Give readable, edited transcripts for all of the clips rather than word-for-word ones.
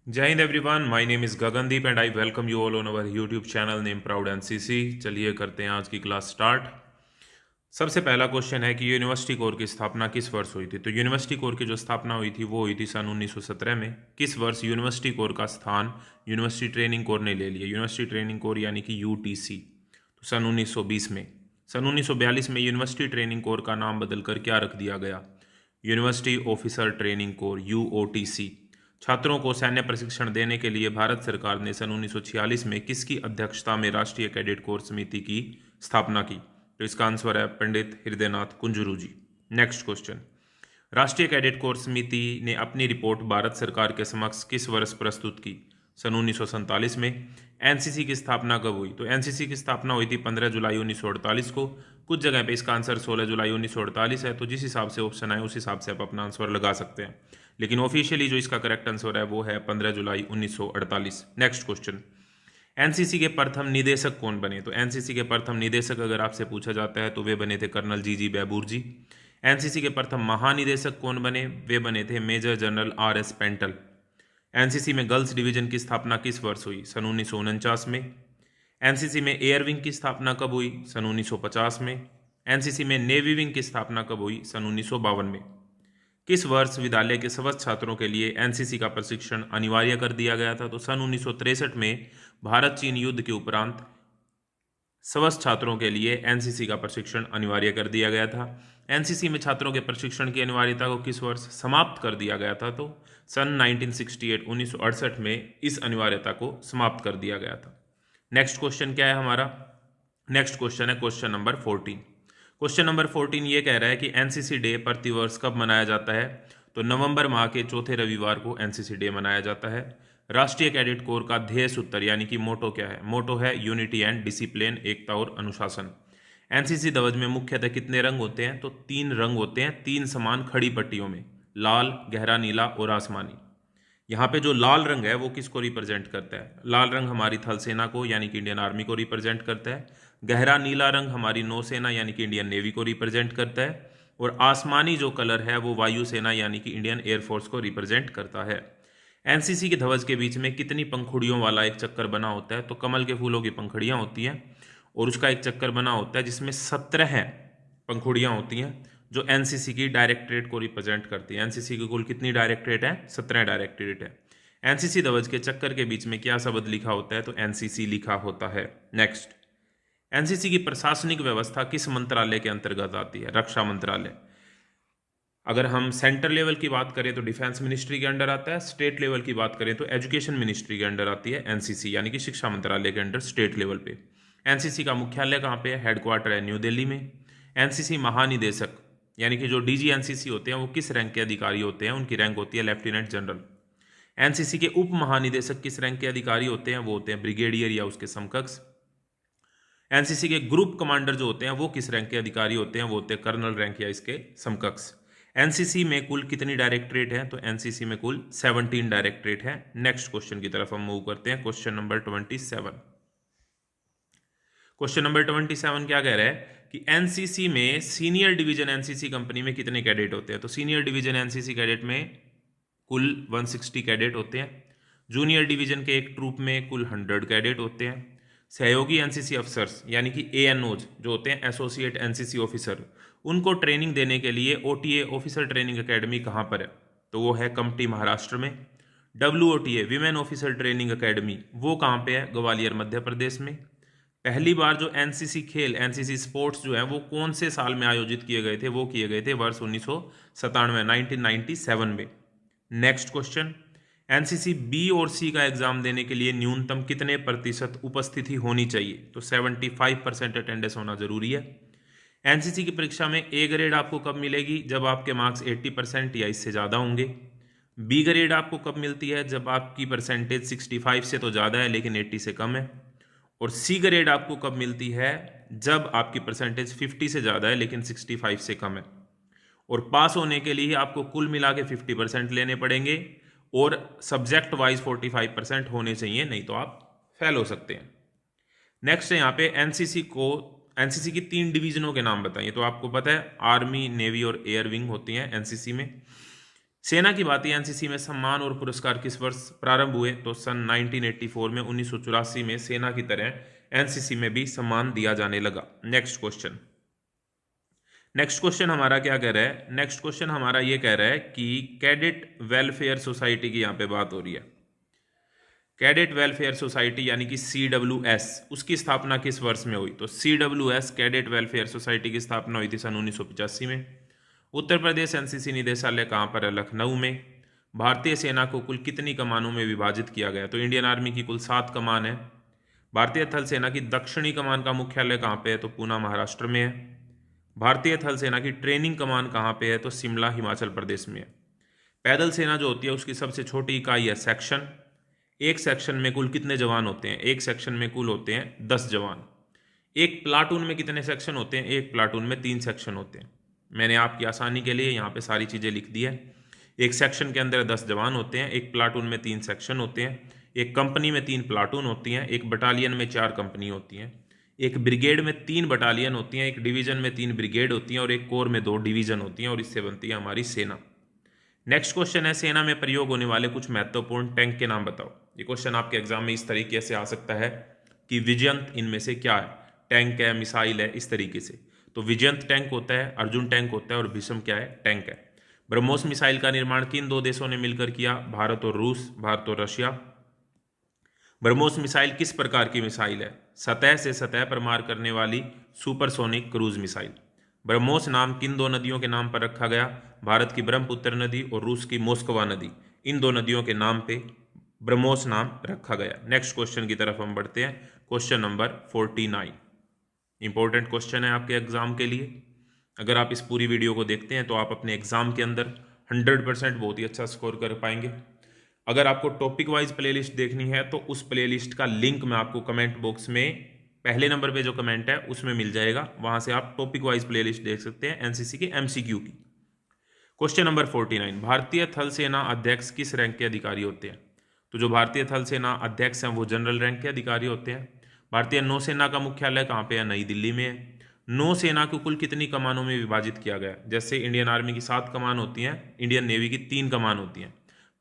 जय Hind everyone, my name is Gagandeep and I welcome you all on our YouTube channel name proud NCC. चलिए करते हैं आज की क्लास स्टार्ट। सबसे पहला क्वेश्चन है कि यूनिवर्सिटी कोर की स्थापना किस वर्ष हुई थी। तो यूनिवर्सिटी कोर की जो स्थापना हुई थी वो हुई थी सन 1917 में। किस वर्ष यूनिवर्सिटी कोर का स्थान यूनिवर्सिटी ट्रेनिंग कोर ने ले लिया। यूनिवर्सिटी ट्रेनिंग कोर यानी कि यूटीसी, तो सन 1920 में। सन 1942 में यूनिवर्सिटी ट्रेनिंग कोर का नाम बदलकर क्या रख दिया गया, यूनिवर्सिटी ऑफिसर ट्रेनिंग कोर, यूओटीसी। छात्रों को सैन्य प्रशिक्षण देने के लिए भारत सरकार ने सन 1946 में किसकी अध्यक्षता में राष्ट्रीय कैडेट कोर समिति की स्थापना की। तो इसका आंसर है पंडित हृदयनाथ कुंजरू जी। नेक्स्ट क्वेश्चन, राष्ट्रीय कैडेट कोर समिति ने अपनी रिपोर्ट भारत सरकार के समक्ष किस वर्ष प्रस्तुत की। सन 1947 में। एनसीसी की स्थापना कब हुई। तो एनसीसी की स्थापना हुई थी 15 जुलाई 1948 को। कुछ जगह पे इसका आंसर 16 जुलाई 1948 है, तो जिस हिसाब से ऑप्शन आए उस हिसाब से आप अपना आंसर लगा सकते हैं, लेकिन ऑफिशियली जो इसका करेक्ट आंसर है वो है 15 जुलाई 1948। नेक्स्ट क्वेश्चन, एनसीसी के प्रथम निदेशक कौन बने। तो एनसीसी के प्रथम निदेशक अगर आपसे पूछा जाता है तो वे बने थे कर्नल जी बैबूर जी। एनसीसी के प्रथम महानिदेशक कौन बने, वे बने थे major general R S Pental. NCC में गर्ल्स डिवीजन की स्थापना किस वर्ष हुई। सन 1949 में। एनसीसी में एयर विंग की स्थापना कब हुई। सन 1950 में। एनसीसी में नेवी विंग की स्थापना कब हुई। सन 1952 में। किस वर्ष विद्यालय के समस्त छात्रों के लिए एनसीसी का प्रशिक्षण अनिवार्य कर दिया गया था। तो सन 1963 में भारत चीन युद्ध के उपरांत समस्त छात्रों के लिए एनसीसी का प्रशिक्षण अनिवार्य कर दिया गया था। एनसीसी में छात्रों के प्रशिक्षण की अनिवार्यता को किस वर्ष समाप्त कर दिया गया था। तो सन 1968 1968 में इस अनिवार्यता को समाप्त कर दिया गया था। नेक्स्ट क्वेश्चन क्या है हमारा, नेक्स्ट क्वेश्चन है क्वेश्चन नंबर 14। क्वेश्चन नंबर 14 ये कह रहा है कि एनसीसी डे प्रतिवर्ष कब मनाया जाता है। तो नवंबर माह के चौथे रविवार को एनसीसी डे मनाया जाता है। राष्ट्रीय कैडेट कोर का ध्येय सूत्र यानी कि मोटो क्या है। मोटो है यूनिटी एंड डिसिप्लिन, एकता और अनुशासन। एनसीसी ध्वज में मुख्यतः कितने रंग होते हैं। तो 3 रंग होते हैं, 3 समान खड़ी पट्टियों में, लाल, गहरा नीला और आसमानी। यहाँ पे जो लाल रंग है वो किसको रिप्रेजेंट करता है। लाल रंग हमारी थल सेना को यानी कि इंडियन आर्मी को रिप्रेजेंट करता है। गहरा नीला रंग हमारी नौसेना यानी कि इंडियन नेवी को रिप्रेजेंट करता है। और आसमानी जो कलर है वो वायुसेना यानी कि इंडियन एयरफोर्स को रिप्रेजेंट करता है। एनसीसी के ध्वज के बीच में कितनी पंखुड़ियों वाला एक चक्कर बना होता है। तो कमल के फूलों की पंखुड़ियां होती हैं और उसका एक चक्कर बना होता है जिसमें 17 पंखुड़ियां होती हैं जो एनसीसी की डायरेक्टरेट को रिप्रेजेंट करती है। एनसीसी की कुल कितनी डायरेक्टरेट है, 17 डायरेक्टरेट है। एनसीसी ध्वज के चक्कर के बीच में क्या शब्द लिखा होता है। तो एनसीसी लिखा होता है। नेक्स्ट, एनसीसी की प्रशासनिक व्यवस्था किस मंत्रालय के अंतर्गत आती है। रक्षा मंत्रालय। अगर हम सेंट्रल लेवल की बात करें तो डिफेंस मिनिस्ट्री के अंडर आता है। स्टेट लेवल की बात करें तो एजुकेशन मिनिस्ट्री के अंडर आती है एनसीसी, यानी कि शिक्षा मंत्रालय के अंडर स्टेट लेवल पे। एनसीसी का मुख्यालय कहाँ पे है, हेडक्वार्टर है न्यू दिल्ली में। एनसीसी महानिदेशक यानी कि जो डीजी एनसीसी होते हैं वो किस रैंक के अधिकारी होते हैं, उनकी रैंक होती है लेफ्टिनेंट जनरल। एनसीसी के उप महानिदेशक किस रैंक के अधिकारी होते हैं, वो होते हैं ब्रिगेडियर या उसके समकक्ष। एनसीसी के ग्रुप कमांडर जो होते हैं वो किस रैंक के अधिकारी होते हैं, वो होते हैं कर्नल रैंक या इसके समकक्ष। एनसीसी में कुल कितनी डायरेक्टरेट है। तो एनसीसी में कुल 17 डायरेक्टरेट है। नेक्स्ट क्वेश्चन की तरफ हम मूव करते हैं, क्वेश्चन नंबर 27। क्वेश्चन नंबर 27 क्या कह रहा है कि एनसीसी में सीनियर डिवीजन एनसीसी कंपनी में कितने कैडेट होते हैं। तो सीनियर डिवीजन एनसीसी कैडेट में कुल 160 कैडेट होते हैं। जूनियर डिवीजन के एक ट्रूप में कुल 100 कैडेट होते हैं। सहयोगी एनसीसी अफसर्स यानी कि एएनओज जो होते हैं, एसोसिएट एनसीसी ऑफिसर, उनको ट्रेनिंग देने के लिए ओटीए ऑफिसर ट्रेनिंग एकेडमी कहाँ पर है। तो वो है कमटी महाराष्ट्र में। WOTA women officer training academy वो कहाँ पे है, ग्वालियर मध्य प्रदेश में। पहली बार जो एनसीसी खेल, एनसीसी स्पोर्ट्स जो है वो कौन से साल में आयोजित किए गए थे, वो किए गए थे वर्ष 1997 1997 में। नेक्स्ट क्वेश्चन, एनसीसी बी और सी का एग्जाम देने के लिए न्यूनतम कितने प्रतिशत उपस्थिति होनी चाहिए। तो 75% अटेंडेंस होना जरूरी है। एनसीसी की परीक्षा में ए ग्रेड आपको कब मिलेगी, जब आपके मार्क्स 80% या इससे ज़्यादा होंगे। बी ग्रेड आपको कब मिलती है, जब आपकी परसेंटेज 65 से तो ज़्यादा है लेकिन 80 से कम है। और सी ग्रेड आपको कब मिलती है, जब आपकी परसेंटेज 50 से ज़्यादा है लेकिन 65 से कम है। और पास होने के लिए आपको कुल मिला के 50% लेने पड़ेंगे और सब्जेक्ट वाइज 45% होने चाहिए, नहीं तो आप फेल हो सकते हैं। नेक्स्ट है यहाँ पे एनसीसी की 3 डिवीजनों के नाम बताइए। तो आपको पता है आर्मी, नेवी और एयर विंग होती हैं एनसीसी में। सेना की बात एनसीसी में सम्मान और पुरस्कार किस वर्ष प्रारंभ हुए? तो सन 1984 में, 1984 में सेना की तरह एनसीसी में भी सम्मान दिया जाने लगा। नेक्स्ट क्वेश्चन हमारा क्या कह रहा है? नेक्स्ट क्वेश्चन हमारा ये कह रहा है कि कैडेट वेलफेयर सोसाइटी की यहां पे बात हो रही है। कैडेट वेलफेयर सोसाइटी यानी कि CWS, उसकी स्थापना किस वर्ष में हुई? तो CWS कैडेट वेलफेयर सोसाइटी की स्थापना हुई थी सन 1985 में। उत्तर प्रदेश एनसीसी निदेशालय कहाँ पर है? लखनऊ में। भारतीय सेना को कुल कितनी कमानों में विभाजित किया गया? तो इंडियन आर्मी की कुल 7 कमान है। भारतीय थल सेना की दक्षिणी कमान का मुख्यालय कहाँ पे है? तो पूना महाराष्ट्र में है। भारतीय थल सेना की ट्रेनिंग कमान कहाँ पे है? तो शिमला हिमाचल प्रदेश में है। पैदल सेना जो होती है उसकी सबसे छोटी इकाई है सेक्शन। एक सेक्शन में कुल कितने जवान होते हैं? एक सेक्शन में कुल होते हैं 10 जवान। एक प्लाटून में कितने सेक्शन होते हैं? एक प्लाटून में 3 सेक्शन होते हैं। मैंने आपकी आसानी के लिए यहाँ पे सारी चीज़ें लिख दी है। एक सेक्शन के अंदर 10 जवान होते हैं, एक प्लाटून में 3 सेक्शन होते हैं, एक कंपनी में 3 प्लाटून होती हैं, एक बटालियन में 4 कंपनी होती हैं, एक ब्रिगेड में 3 बटालियन होती हैं, एक डिवीजन में 3 ब्रिगेड होती हैं और एक कोर में 2 डिवीजन होती हैं और इससे बनती है हमारी सेना। नेक्स्ट क्वेश्चन है सेना में प्रयोग होने वाले कुछ महत्वपूर्ण टैंक के नाम बताओ। ये क्वेश्चन आपके एग्जाम में इस तरीके से आ सकता है कि विजयंत इनमें से क्या है? टैंक है, मिसाइल है, इस तरीके से। तो विजयंत टैंक होता है, अर्जुन टैंक होता है और भीष्म क्या है? टैंक है। ब्रह्मोस मिसाइल का निर्माण किन 2 देशों ने मिलकर किया? भारत और रूस, भारत और रशिया। ब्रह्मोस मिसाइल किस प्रकार की मिसाइल है? सतह से सतह पर मार करने वाली सुपरसोनिक क्रूज मिसाइल। ब्रह्मोस नाम किन 2 नदियों के नाम पर रखा गया? भारत की ब्रह्मपुत्र नदी और रूस की मोस्कवा नदी, इन 2 नदियों के नाम पे ब्रह्मोस नाम रखा गया। नेक्स्ट क्वेश्चन की तरफ हम बढ़ते हैं। क्वेश्चन नंबर 49 इंपॉर्टेंट क्वेश्चन है आपके एग्जाम के लिए। अगर आप इस पूरी वीडियो को देखते हैं तो आप अपने एग्जाम के अंदर 100% बहुत ही अच्छा स्कोर कर पाएंगे। अगर आपको टॉपिक वाइज प्लेलिस्ट देखनी है तो उस प्लेलिस्ट का लिंक मैं आपको कमेंट बॉक्स में पहले नंबर पे जो कमेंट है उसमें मिल जाएगा। वहां से आप टॉपिक वाइज प्लेलिस्ट देख सकते हैं एनसीसी के MCQ की। क्वेश्चन नंबर 49 भारतीय थल सेना अध्यक्ष किस रैंक के अधिकारी होते हैं? तो जो भारतीय थल सेना अध्यक्ष हैं वो जनरल रैंक के अधिकारी होते हैं। भारतीय नौसेना का मुख्यालय कहाँ पे है? नई दिल्ली में है। नौसेना को कुल कितनी कमानों में विभाजित किया गया? जैसे इंडियन आर्मी की 7 कमान होती हैं, इंडियन नेवी की 3 कमान होती हैं।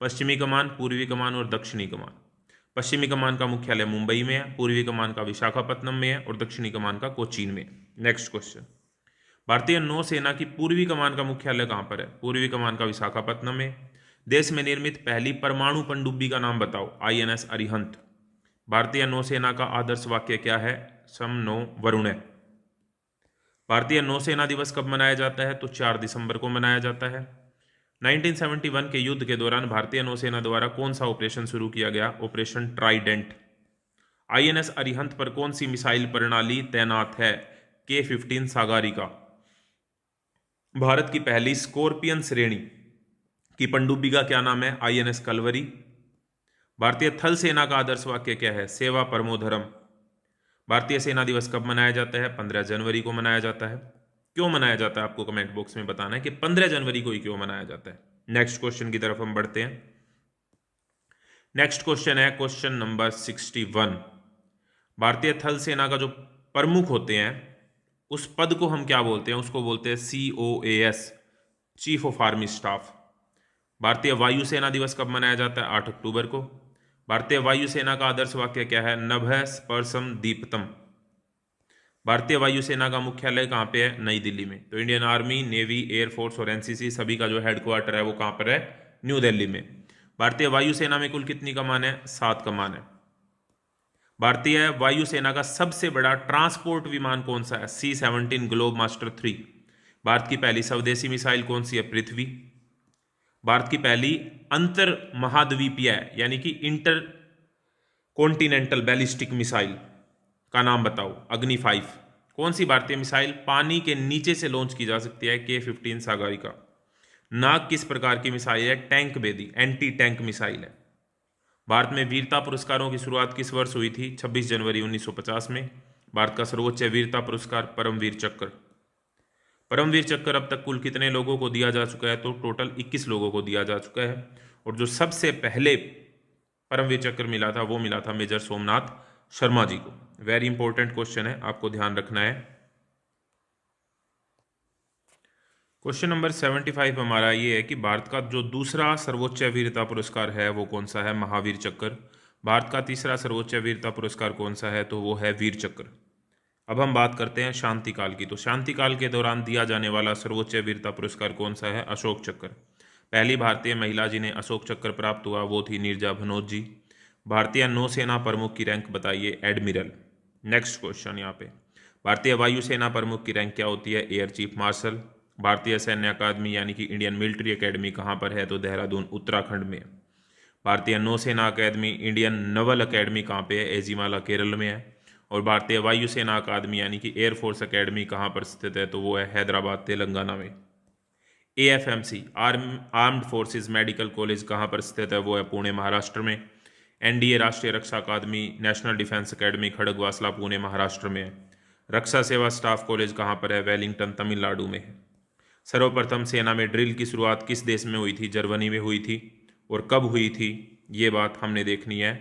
पश्चिमी कमान, पूर्वी कमान और दक्षिणी कमान। पश्चिमी कमान का मुख्यालय मुंबई में है, पूर्वी कमान का विशाखापट्टनम में है और दक्षिणी कमान का कोचीन में। नेक्स्ट क्वेश्चन भारतीय नौसेना की पूर्वी कमान का मुख्यालय कहां पर है? पूर्वी कमान का विशाखापट्टनम में। देश में निर्मित पहली परमाणु पनडुब्बी का नाम बताओ। INS अरिहंत। भारतीय नौसेना का आदर्श वाक्य क्या है? सम नो वरुण। भारतीय नौसेना दिवस कब मनाया जाता है? तो 4 दिसंबर को मनाया जाता है। 1971 के युद्ध के दौरान भारतीय नौसेना द्वारा कौन सा ऑपरेशन शुरू किया गया? Operation Trident. INS अरिहंत पर कौन सी मिसाइल प्रणाली तैनात है? K-15 सागरिका। भारत की पहली स्कॉर्पियन श्रेणी की पनडुब्बी का क्या नाम है? INS कलवरी। भारतीय थल सेना का आदर्श वाक्य क्या है? सेवा परमो धर्म। भारतीय सेना दिवस कब मनाया जाता है? 15 जनवरी को मनाया जाता है। क्यों मनाया जाता है आपको कमेंट बॉक्स में बताना है कि 15 जनवरी को ही क्यों मनाया जाता है। नेक्स्ट क्वेश्चन की तरफ हम बढ़ते हैं। नेक्स्ट क्वेश्चन है क्वेश्चन नंबर 61। भारतीय थल सेना का जो प्रमुख होते हैं उस पद को हम क्या बोलते हैं? उसको बोलते हैं COAS, chief of army staff. भारतीय वायुसेना दिवस कब मनाया जाता है? 8 अक्टूबर को। भारतीय वायुसेना का आदर्श वाक्य क्या है? नभः स्पर्शम दीप्तम। भारतीय वायुसेना का मुख्यालय कहाँ पे है? नई दिल्ली में। तो इंडियन आर्मी, नेवी, एयरफोर्स और एनसीसी सभी का जो हेडक्वार्टर है वो कहाँ पर है? न्यू दिल्ली में। भारतीय वायुसेना में कुल कितनी कमान है? 7 कमान है। भारतीय वायुसेना का सबसे बड़ा ट्रांसपोर्ट विमान कौन सा है? C-17 globe master 3। भारत की पहली स्वदेशी मिसाइल कौन सी है? पृथ्वी। भारत की पहली अंतर महाद्वीपीय यानी कि इंटर कॉन्टिनेंटल बैलिस्टिक मिसाइल का नाम बताओ। अग्नि 5। कौन सी भारतीय मिसाइल पानी के नीचे से लॉन्च की जा सकती है? K-15 सागरिका। नाग किस प्रकार की मिसाइल है? Tank Bedi, anti tank missile है। भारत में वीरता पुरस्कारों की शुरुआत किस वर्ष हुई थी? 26 जनवरी 1950 में। भारत का सर्वोच्च वीरता पुरस्कार परमवीर चक्र। परमवीर चक्र अब तक कुल कितने लोगों को दिया जा चुका है? तो टोटल 21 लोगों को दिया जा चुका है। और जो सबसे पहले परमवीर चक्र मिला था वो मिला था मेजर सोमनाथ शर्मा जी को। वेरी इंपॉर्टेंट क्वेश्चन है, आपको ध्यान रखना है। क्वेश्चन नंबर 75 हमारा ये है कि भारत का जो दूसरा सर्वोच्च वीरता पुरस्कार है वो कौन सा है? महावीर चक्र। भारत का तीसरा सर्वोच्च वीरता पुरस्कार कौन सा है? तो वो है वीर चक्र। अब हम बात करते हैं शांति काल की। तो शांति काल के दौरान दिया जाने वाला सर्वोच्च वीरता पुरस्कार कौन सा है? अशोक चक्र। पहली भारतीय महिला जिन्हें अशोक चक्र प्राप्त हुआ वो थी नीरजा भनोत जी। भारतीय नौसेना प्रमुख की रैंक बताइए? एडमिरल। नेक्स्ट क्वेश्चन यहाँ पे, भारतीय वायुसेना प्रमुख की रैंक क्या होती है? Air chief marshal. भारतीय सैन्य अकादमी यानी कि इंडियन मिलिट्री एकेडमी कहाँ पर है? तो देहरादून उत्तराखंड में। भारतीय नौसेना अकादमी इंडियन नवल एकेडमी कहाँ पे है? एजीमाला केरल में है। और भारतीय वायुसेना अकादमी यानी कि एयरफोर्स एकेडमी कहाँ पर स्थित है? तो वो है हैदराबाद तेलंगाना में। AFMC armed forces medical college कहाँ पर स्थित है? वो है पुणे महाराष्ट्र में। एनडीए राष्ट्रीय रक्षा अकादमी National Defence Academy Khadakwasla Pune Maharashtra में है। रक्षा सेवा स्टाफ कॉलेज कहाँ पर है? वेलिंगटन तमिलनाडु में है। सर्वप्रथम सेना में ड्रिल की शुरुआत किस देश में हुई थी? जर्मनी में हुई थी। और कब हुई थी ये बात हमने देखनी है।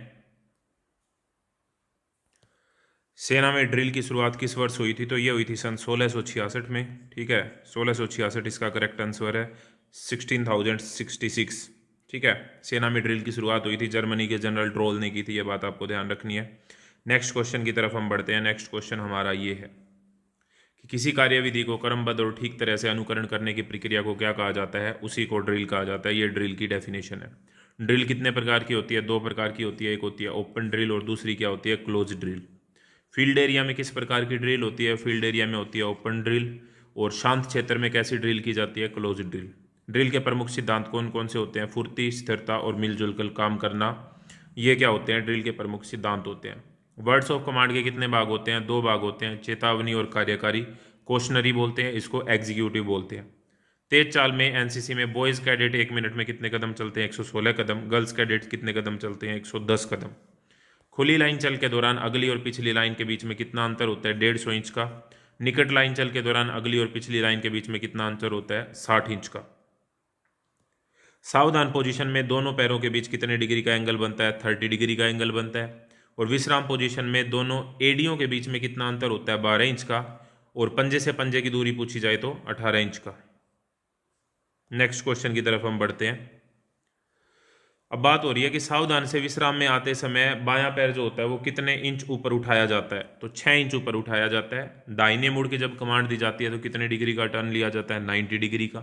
सेना में ड्रिल की शुरुआत किस वर्ष हुई थी? तो ये हुई थी सन 1666 में। ठीक है, 1666 इसका करेक्ट आंसर है। 16,066। ठीक है, सेना में ड्रिल की शुरुआत हुई थी, जर्मनी के जनरल ड्रोल ने की थी। ये बात आपको ध्यान रखनी है। नेक्स्ट क्वेश्चन की तरफ हम बढ़ते हैं। नेक्स्ट क्वेश्चन हमारा ये है कि किसी कार्यविधि को क्रमबद्ध और ठीक तरह से अनुकरण करने की प्रक्रिया को क्या कहा जाता है? उसी को ड्रिल कहा जाता है। ये ड्रिल की डेफिनेशन है। ड्रिल कितने प्रकार की होती है? दो प्रकार की होती है। एक होती है ओपन ड्रिल और दूसरी क्या होती है? Close drill. फील्ड एरिया में किस प्रकार की ड्रिल होती है? फील्ड एरिया में होती है ओपन ड्रिल। और शांत क्षेत्र में कैसी ड्रिल की जाती है? Close drill. ड्रिल के प्रमुख सिद्धांत कौन कौन से होते हैं? फुर्ती, स्थिरता और मिलजुल कर काम करना। ये क्या होते हैं? ड्रिल के प्रमुख सिद्धांत होते हैं। वर्ड्स ऑफ कमांड के कितने भाग होते हैं? दो भाग होते हैं, चेतावनी और कार्यकारी। क्वेश्चनरी बोलते हैं इसको, एग्जीक्यूटिव बोलते हैं। तेज चाल में एनसीसी में बॉयज कैडेट 1 मिनट में कितने कदम चलते हैं? 116 कदम। गर्ल्स कैडेट कितने कदम चलते हैं? 110 कदम। खुली लाइन चल के दौरान अगली और पिछली लाइन के बीच में कितना अंतर होता है? 150 इंच का। निकट लाइन चल के दौरान अगली और पिछली लाइन के बीच में कितना अंतर होता है? 60 इंच का। सावधान पोजीशन में दोनों पैरों के बीच कितने डिग्री का एंगल बनता है? 30 डिग्री का एंगल बनता है। और विश्राम पोजीशन में दोनों एडियों के बीच में कितना अंतर होता है? 12 इंच का। और पंजे से पंजे की दूरी पूछी जाए तो 18 इंच का। नेक्स्ट क्वेश्चन की तरफ हम बढ़ते हैं। अब बात हो रही है कि सावधान से विश्राम में आते समय बायां पैर जो होता है वो कितने इंच ऊपर उठाया जाता है? तो 6 इंच ऊपर उठाया जाता है। दाहिने मुड़ के जब कमांड दी जाती है तो कितने डिग्री का टर्न लिया जाता है? 90 डिग्री का।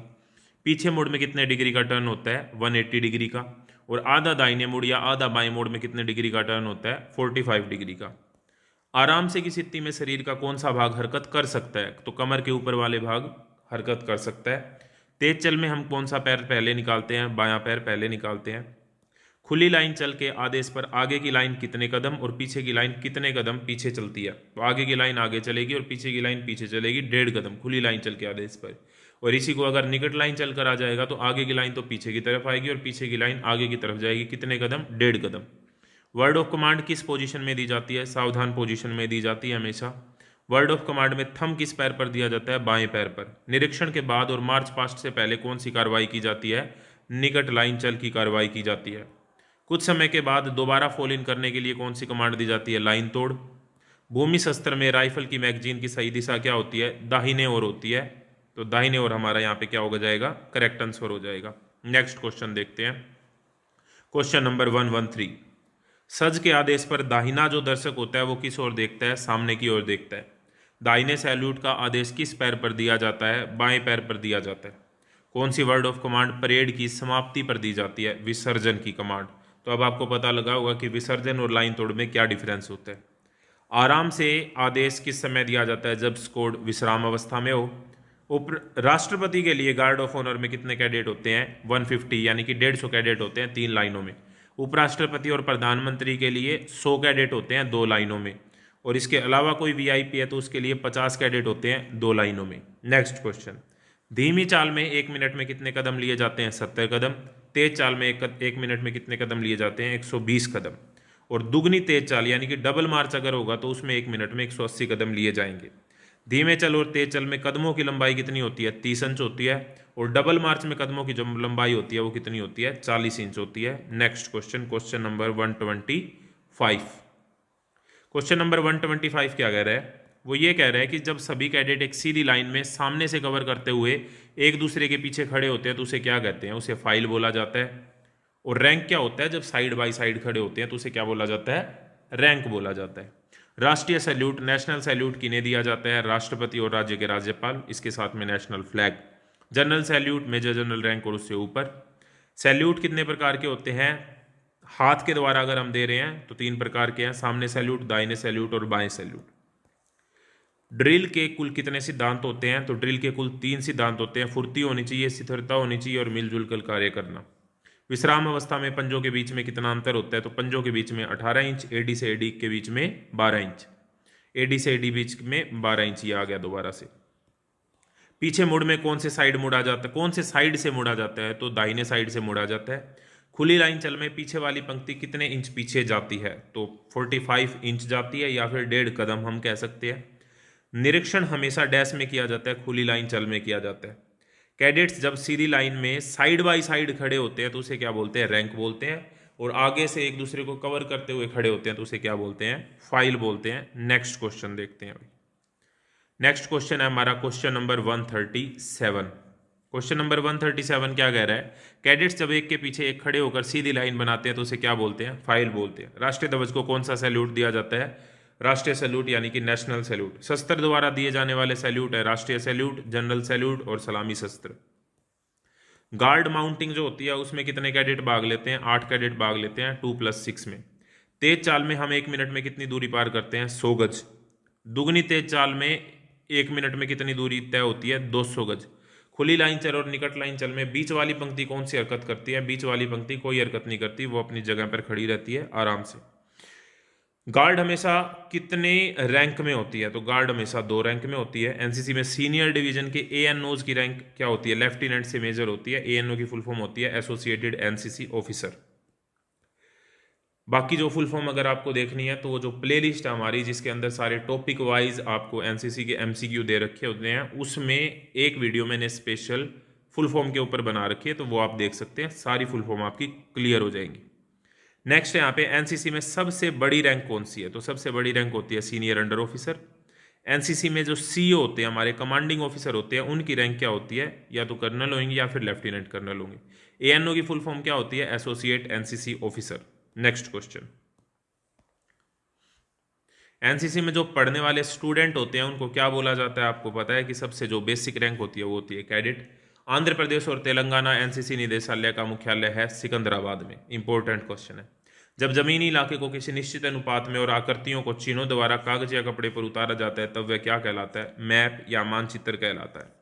पीछे मुड़ में कितने डिग्री का टर्न होता है? 180 डिग्री का। और आधा दाहिने मुड़ या आधा बाएं मुड़ में कितने डिग्री का टर्न होता है? 45 डिग्री का। आराम से की स्थिति में शरीर का कौन सा भाग हरकत कर सकता है? तो कमर के ऊपर वाले भाग हरकत कर सकता है। तेज चल में हम कौन सा पैर पहले निकालते हैं? बायां पैर पहले निकालते हैं। खुली लाइन चल के आदेश पर आगे की लाइन कितने कदम और पीछे की लाइन कितने कदम पीछे चलती है? तो आगे की लाइन आगे चलेगी और पीछे की लाइन पीछे चलेगी 1.5 कदम खुली लाइन चल के आदेश पर। और इसी को अगर निकट लाइन चल कर आ जाएगा तो आगे की लाइन तो पीछे की तरफ आएगी और पीछे की लाइन आगे की तरफ जाएगी। कितने कदम? 1.5 कदम। वर्ड ऑफ कमांड किस पोजीशन में दी जाती है? सावधान पोजीशन में दी जाती है हमेशा। वर्ड ऑफ कमांड में थंब किस पैर पर दिया जाता है? बाएं पैर पर। निरीक्षण के बाद और मार्च पास्ट से पहले कौन सी कार्रवाई की जाती है? निकट लाइन चल की कार्रवाई की जाती है। कुछ समय के बाद दोबारा फॉल इन करने के लिए कौन सी कमांड दी जाती है? लाइन तोड़। भूमि शस्त्र में राइफल की मैगजीन की सही दिशा क्या होती है? दाहिने ओर होती है। तो दाहिने ओर हमारा यहाँ पे क्या हो जाएगा? करेक्ट आंसर हो जाएगा। नेक्स्ट क्वेश्चन देखते हैं। Question number 113। सज के आदेश पर दाहिना जो दर्शक होता है वो किस ओर देखता है? सामने की ओर देखता है। दाहिने सैल्यूट का आदेश किस पैर पर दिया जाता है? बाएं पैर पर दिया जाता है। कौन सी वर्ड ऑफ कमांड परेड की समाप्ति पर दी जाती है? विसर्जन की कमांड। तो अब आपको पता लगा होगा कि विसर्जन और लाइन तोड़ में क्या डिफरेंस होता है। आराम से आदेश किस समय दिया जाता है? जब स्क्वाड विश्राम अवस्था में हो। राष्ट्रपति के लिए गार्ड ऑफ ऑनर में कितने कैडेट होते हैं? 150 यानी कि 150 कैडेट होते हैं 3 लाइनों में। उपराष्ट्रपति और प्रधानमंत्री के लिए 100 कैडेट होते हैं 2 लाइनों में। और इसके अलावा कोई वीआईपी है तो उसके लिए 50 कैडेट होते हैं 2 लाइनों में। Next question. धीमी चाल में 1 मिनट में कितने कदम लिए जाते हैं? 70 कदम। तेज चाल में एक मिनट में कितने कदम लिए जाते हैं? 120 कदम। और दुगनी तेज चाल यानी कि डबल मार्च अगर होगा तो उसमें 1 मिनट में 180 कदम लिए जाएंगे। धीमे चल और तेज चल में कदमों की लंबाई कितनी होती है? 30 इंच होती है। और डबल मार्च में कदमों की जो लंबाई होती है वो कितनी होती है? 40 इंच होती है। Next question, question number 125। Question number 125 क्या कह रहा है? वो ये कह रहा है कि जब सभी कैडेट एक सीधी लाइन में सामने से कवर करते हुए एक दूसरे के पीछे खड़े होते हैं तो उसे क्या कहते हैं? उसे फाइल बोला जाता है। और रैंक क्या होता है? जब साइड बाय साइड खड़े होते हैं तो उसे क्या बोला जाता है? रैंक बोला जाता है। राष्ट्रीय सैल्यूट, नेशनल सैल्यूट किन्हें दिया जाता है? राष्ट्रपति और राज्य के राज्यपाल, इसके साथ में national flag. General salute major general rank और उससे ऊपर। सैल्यूट कितने प्रकार के होते हैं? हाथ के द्वारा अगर हम दे रहे हैं तो 3 प्रकार के हैं, सामने सैल्यूट, दाहिने सैल्यूट और बाएं सैल्यूट। ड्रिल के कुल कितने सिद्धांत होते हैं? तो ड्रिल के कुल 3 सिद्धांत होते हैं। फुर्ती होनी चाहिए, स्थिरता होनी चाहिए और मिलजुल कर कार्य करना। विश्राम अवस्था में पंजों के बीच में कितना अंतर होता है? तो पंजों के बीच में 18 इंच, एडी से एडी के बीच में 12 इंच, एडी से एडी बीच में 12 इंच। ये आ गया दोबारा से। पीछे मुड़ में कौन से साइड मुड़ा जाता है? कौन से साइड से मुड़ा जाता है? तो दाहिने साइड से मुड़ा जाता है। खुली लाइन चल में पीछे वाली पंक्ति कितने इंच पीछे जाती है? तो 45 इंच जाती है, या फिर 1.5 कदम हम कह सकते हैं। निरीक्षण हमेशा डैश में किया जाता है, खुली लाइन चल में किया जाता है। कैडेट्स जब सीधी लाइन में साइड बाय साइड खड़े होते हैं तो उसे क्या बोलते हैं? रैंक बोलते हैं। और आगे से एक दूसरे को कवर करते हुए खड़े होते हैं तो उसे क्या बोलते हैं? फाइल बोलते हैं। नेक्स्ट क्वेश्चन देखते हैं। नेक्स्ट क्वेश्चन है हमारा क्वेश्चन नंबर 137। क्वेश्चन नंबर 137 क्या कह रहा है? कैडेट्स जब एक के पीछे एक खड़े होकर सीधी लाइन बनाते हैं तो उसे क्या बोलते हैं? फाइल बोलते हैं। राष्ट्रीय ध्वज को कौन सा सैल्यूट दिया जाता है? राष्ट्रीय सैल्यूट यानी कि नेशनल सैल्यूट। शस्त्र द्वारा दिए जाने वाले सैल्यूट है राष्ट्रीय सैल्यूट, जनरल सैल्यूट और सलामी शस्त्र। गार्ड माउंटिंग जो होती है उसमें कितने कैडेट भाग लेते हैं? 8 कैडेट भाग लेते हैं 2+6 में। तेज चाल में हम 1 मिनट में कितनी दूरी पार करते हैं? 100 गज। दुगनी तेज चाल में 1 मिनट में कितनी दूरी तय होती है? 200 गज। खुली लाइन चल और निकट लाइन चल में बीच वाली पंक्ति कौन सी हरकत करती है? बीच वाली पंक्ति कोई हरकत नहीं करती, वो अपनी जगह पर खड़ी रहती है आराम से। गार्ड हमेशा कितने रैंक में होती है? तो गार्ड हमेशा 2 रैंक में होती है। एनसीसी में सीनियर डिवीजन के एएनओज की रैंक क्या होती है? लेफ्टिनेंट से मेजर होती है। एएनओ की फुल फॉर्म होती है एसोसिएटेड एनसीसी ऑफिसर। बाकी जो फुल फॉर्म अगर आपको देखनी है तो वो जो प्लेलिस्ट है हमारी जिसके अंदर सारे टॉपिक वाइज आपको एनसीसी के एमसीक्यू दे रखे होते हैं, उसमें एक वीडियो मैंने स्पेशल फुल फॉर्म के ऊपर बना रखी है, तो वो आप देख सकते हैं। सारी फुल फॉर्म आपकी क्लियर हो जाएंगी। नेक्स्ट यहाँ पे एनसीसी में सबसे बड़ी रैंक कौन सी है? तो सबसे बड़ी रैंक होती है सीनियर अंडर ऑफिसर। एनसीसी में जो सीईओ होते हैं, हमारे कमांडिंग ऑफिसर होते हैं, उनकी रैंक क्या होती है? या तो कर्नल होंगे या फिर लेफ्टिनेंट कर्नल होंगे। एएनओ की फुल फॉर्म क्या होती है? Associate NCC officer. Next question, NCC में जो पढ़ने वाले स्टूडेंट होते हैं उनको क्या बोला जाता है? आपको पता है कि सबसे जो बेसिक रैंक होती है वो होती है कैडेट। आंध्र प्रदेश और तेलंगाना एनसीसी निदेशालय का मुख्यालय है सिकंदराबाद में। इंपॉर्टेंट क्वेश्चन है। जब जमीनी इलाके को किसी निश्चित अनुपात में और आकृतियों को चिन्हों द्वारा कागज या कपड़े पर उतारा जाता है तब वह क्या कहलाता है? मैप या मानचित्र कहलाता है।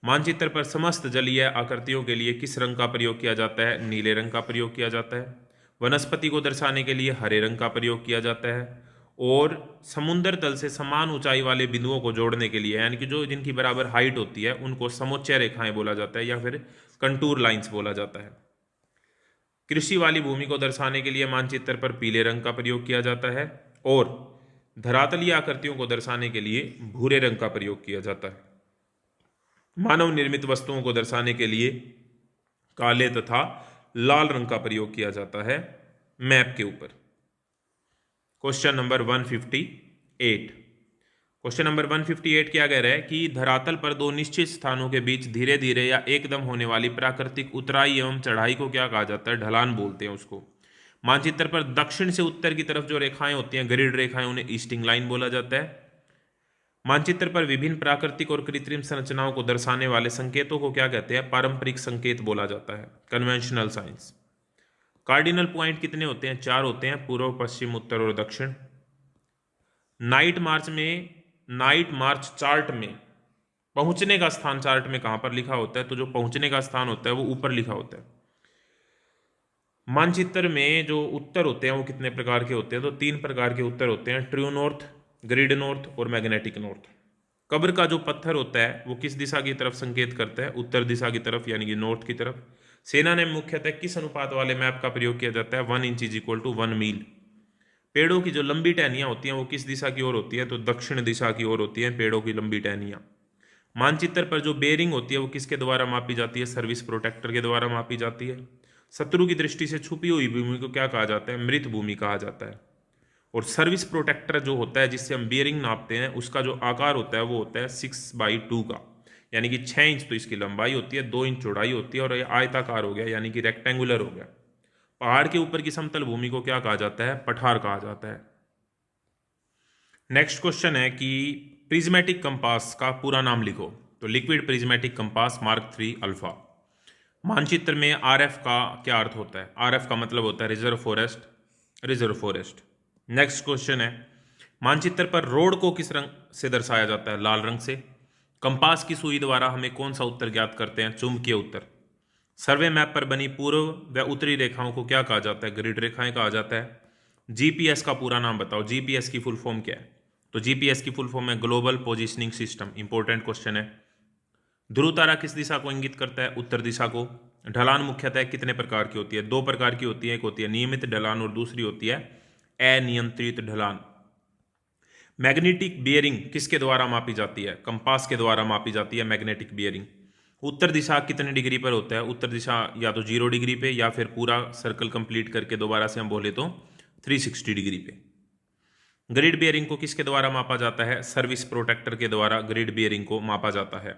मानचित्र पर समस्त जलीय आकृतियों के लिए किस रंग का प्रयोग किया जाता है? नीले रंग का प्रयोग किया जाता है। वनस्पति को दर्शाने के लिए हरे रंग का प्रयोग किया जाता है। और समुद्र तल से समान ऊंचाई वाले बिंदुओं को जोड़ने के लिए, यानी कि जो जिनकी बराबर हाइट होती है, उनको समुच्चय रेखाएं बोला जाता है या फिर कंटूर लाइंस बोला जाता है। कृषि वाली भूमि को दर्शाने के लिए मानचित्र पर पीले रंग का प्रयोग किया जाता है और धरातलीय आकृतियों को दर्शाने के लिए भूरे रंग का प्रयोग किया जाता है। मानव निर्मित वस्तुओं को दर्शाने के लिए काले तथा लाल रंग का प्रयोग किया जाता है मैप के ऊपर। Question number 158। क्वेश्चन नंबर 158 क्या कह रहा है कि धरातल पर 2 निश्चित स्थानों के बीच धीरे धीरे या एकदम होने वाली प्राकृतिक उतराई एवं चढ़ाई को क्या कहा जाता है? ढलान बोलते हैं उसको। मानचित्र पर दक्षिण से उत्तर की तरफ जो रेखाएं होती हैं, ग्रिड रेखाएं, उन्हें ईस्टिंग लाइन बोला जाता है। मानचित्र पर विभिन्न प्राकृतिक और कृत्रिम संरचनाओं को दर्शाने वाले संकेतों को क्या कहते हैं? पारंपरिक संकेत बोला जाता है, कन्वेंशनल साइंस। कार्डिनल पॉइंट कितने होते हैं? 4 होते हैं, पूर्व, पश्चिम, उत्तर और दक्षिण। नाइट मार्च चार्ट में पहुंचने का स्थान चार्ट में कहां पर लिखा होता है? तो जो पहुंचने का स्थान होता है वो ऊपर लिखा होता है। मानचित्र में जो उत्तर होते हैं वो कितने प्रकार के होते हैं? तो 3 प्रकार के उत्तर होते हैं, ट्रू नॉर्थ, ग्रिड नॉर्थ और मैग्नेटिक नॉर्थ। कब्र का जो पत्थर होता है वो किस दिशा की तरफ संकेत करता है? उत्तर दिशा की तरफ, यानी कि नॉर्थ की तरफ। सेना ने मुख्यतः किस अनुपात वाले मैप का प्रयोग किया जाता है? 1 इंच = 1 मील। पेड़ों की जो लंबी टहनियां होती हैं वो किस दिशा की ओर होती है? तो दक्षिण दिशा की ओर होती है पेड़ों की लंबी टहनियां। मानचित्र पर जो बेरिंग होती है वो किसके द्वारा मापी जाती है? सर्विस प्रोटेक्टर के द्वारा मापी जाती है। शत्रु की दृष्टि से छुपी हुई भूमि को क्या कहा जाता है? मृत भूमि कहा जाता है। और सर्विस प्रोटेक्टर जो होता है जिससे हम बियरिंग नापते हैं उसका जो आकार होता है वो होता है 6/2 का, यानी कि 6 इंच तो इसकी लंबाई होती है, 2 इंच चौड़ाई होती है और ये आयताकार हो गया यानी कि रेक्टेंगुलर हो गया। पहाड़ के ऊपर की समतल भूमि को क्या कहा जाता है? पठार कहा जाता है। नेक्स्ट क्वेश्चन है कि प्रिज्मेटिक कंपास का पूरा नाम लिखो। तो liquid prismatic compass mark 3 alpha. मानचित्र में आरएफ का क्या अर्थ होता है? आरएफ का मतलब होता है reserve forest, reserve forest. Next question है मानचित्र पर रोड को किस रंग से दर्शाया जाता है? लाल रंग से। कंपास की सुई द्वारा हमें कौन सा उत्तर ज्ञात करते हैं? चुंबकीय उत्तर। सर्वे मैप पर बनी पूर्व व उत्तरी रेखाओं को क्या कहा जाता है? ग्रिड रेखाएं कहा जाता है। जीपीएस का पूरा नाम बताओ। जीपीएस की फुल फॉर्म क्या है? तो जीपीएस की फुल फॉर्म है global positioning system. Important question है। ध्रुव तारा किस दिशा को इंगित करता है? उत्तर दिशा को। ढलान मुख्यतः कितने प्रकार की होती है? 2 प्रकार की होती है। एक होती है नियमित ढलान और दूसरी होती है अनियंत्रित ढलान। मैग्नेटिक बियरिंग किसके द्वारा मापी जाती है? कंपास के द्वारा मापी जाती है मैग्नेटिक बियरिंग। उत्तर दिशा कितने डिग्री पर होता है? उत्तर दिशा या तो 0 डिग्री पे या फिर पूरा सर्कल कंप्लीट करके दोबारा से हम बोले तो 360 डिग्री पे। ग्रिड बियरिंग को किसके द्वारा मापा जाता है? सर्विस प्रोटेक्टर के द्वारा ग्रिड बियरिंग को मापा जाता है।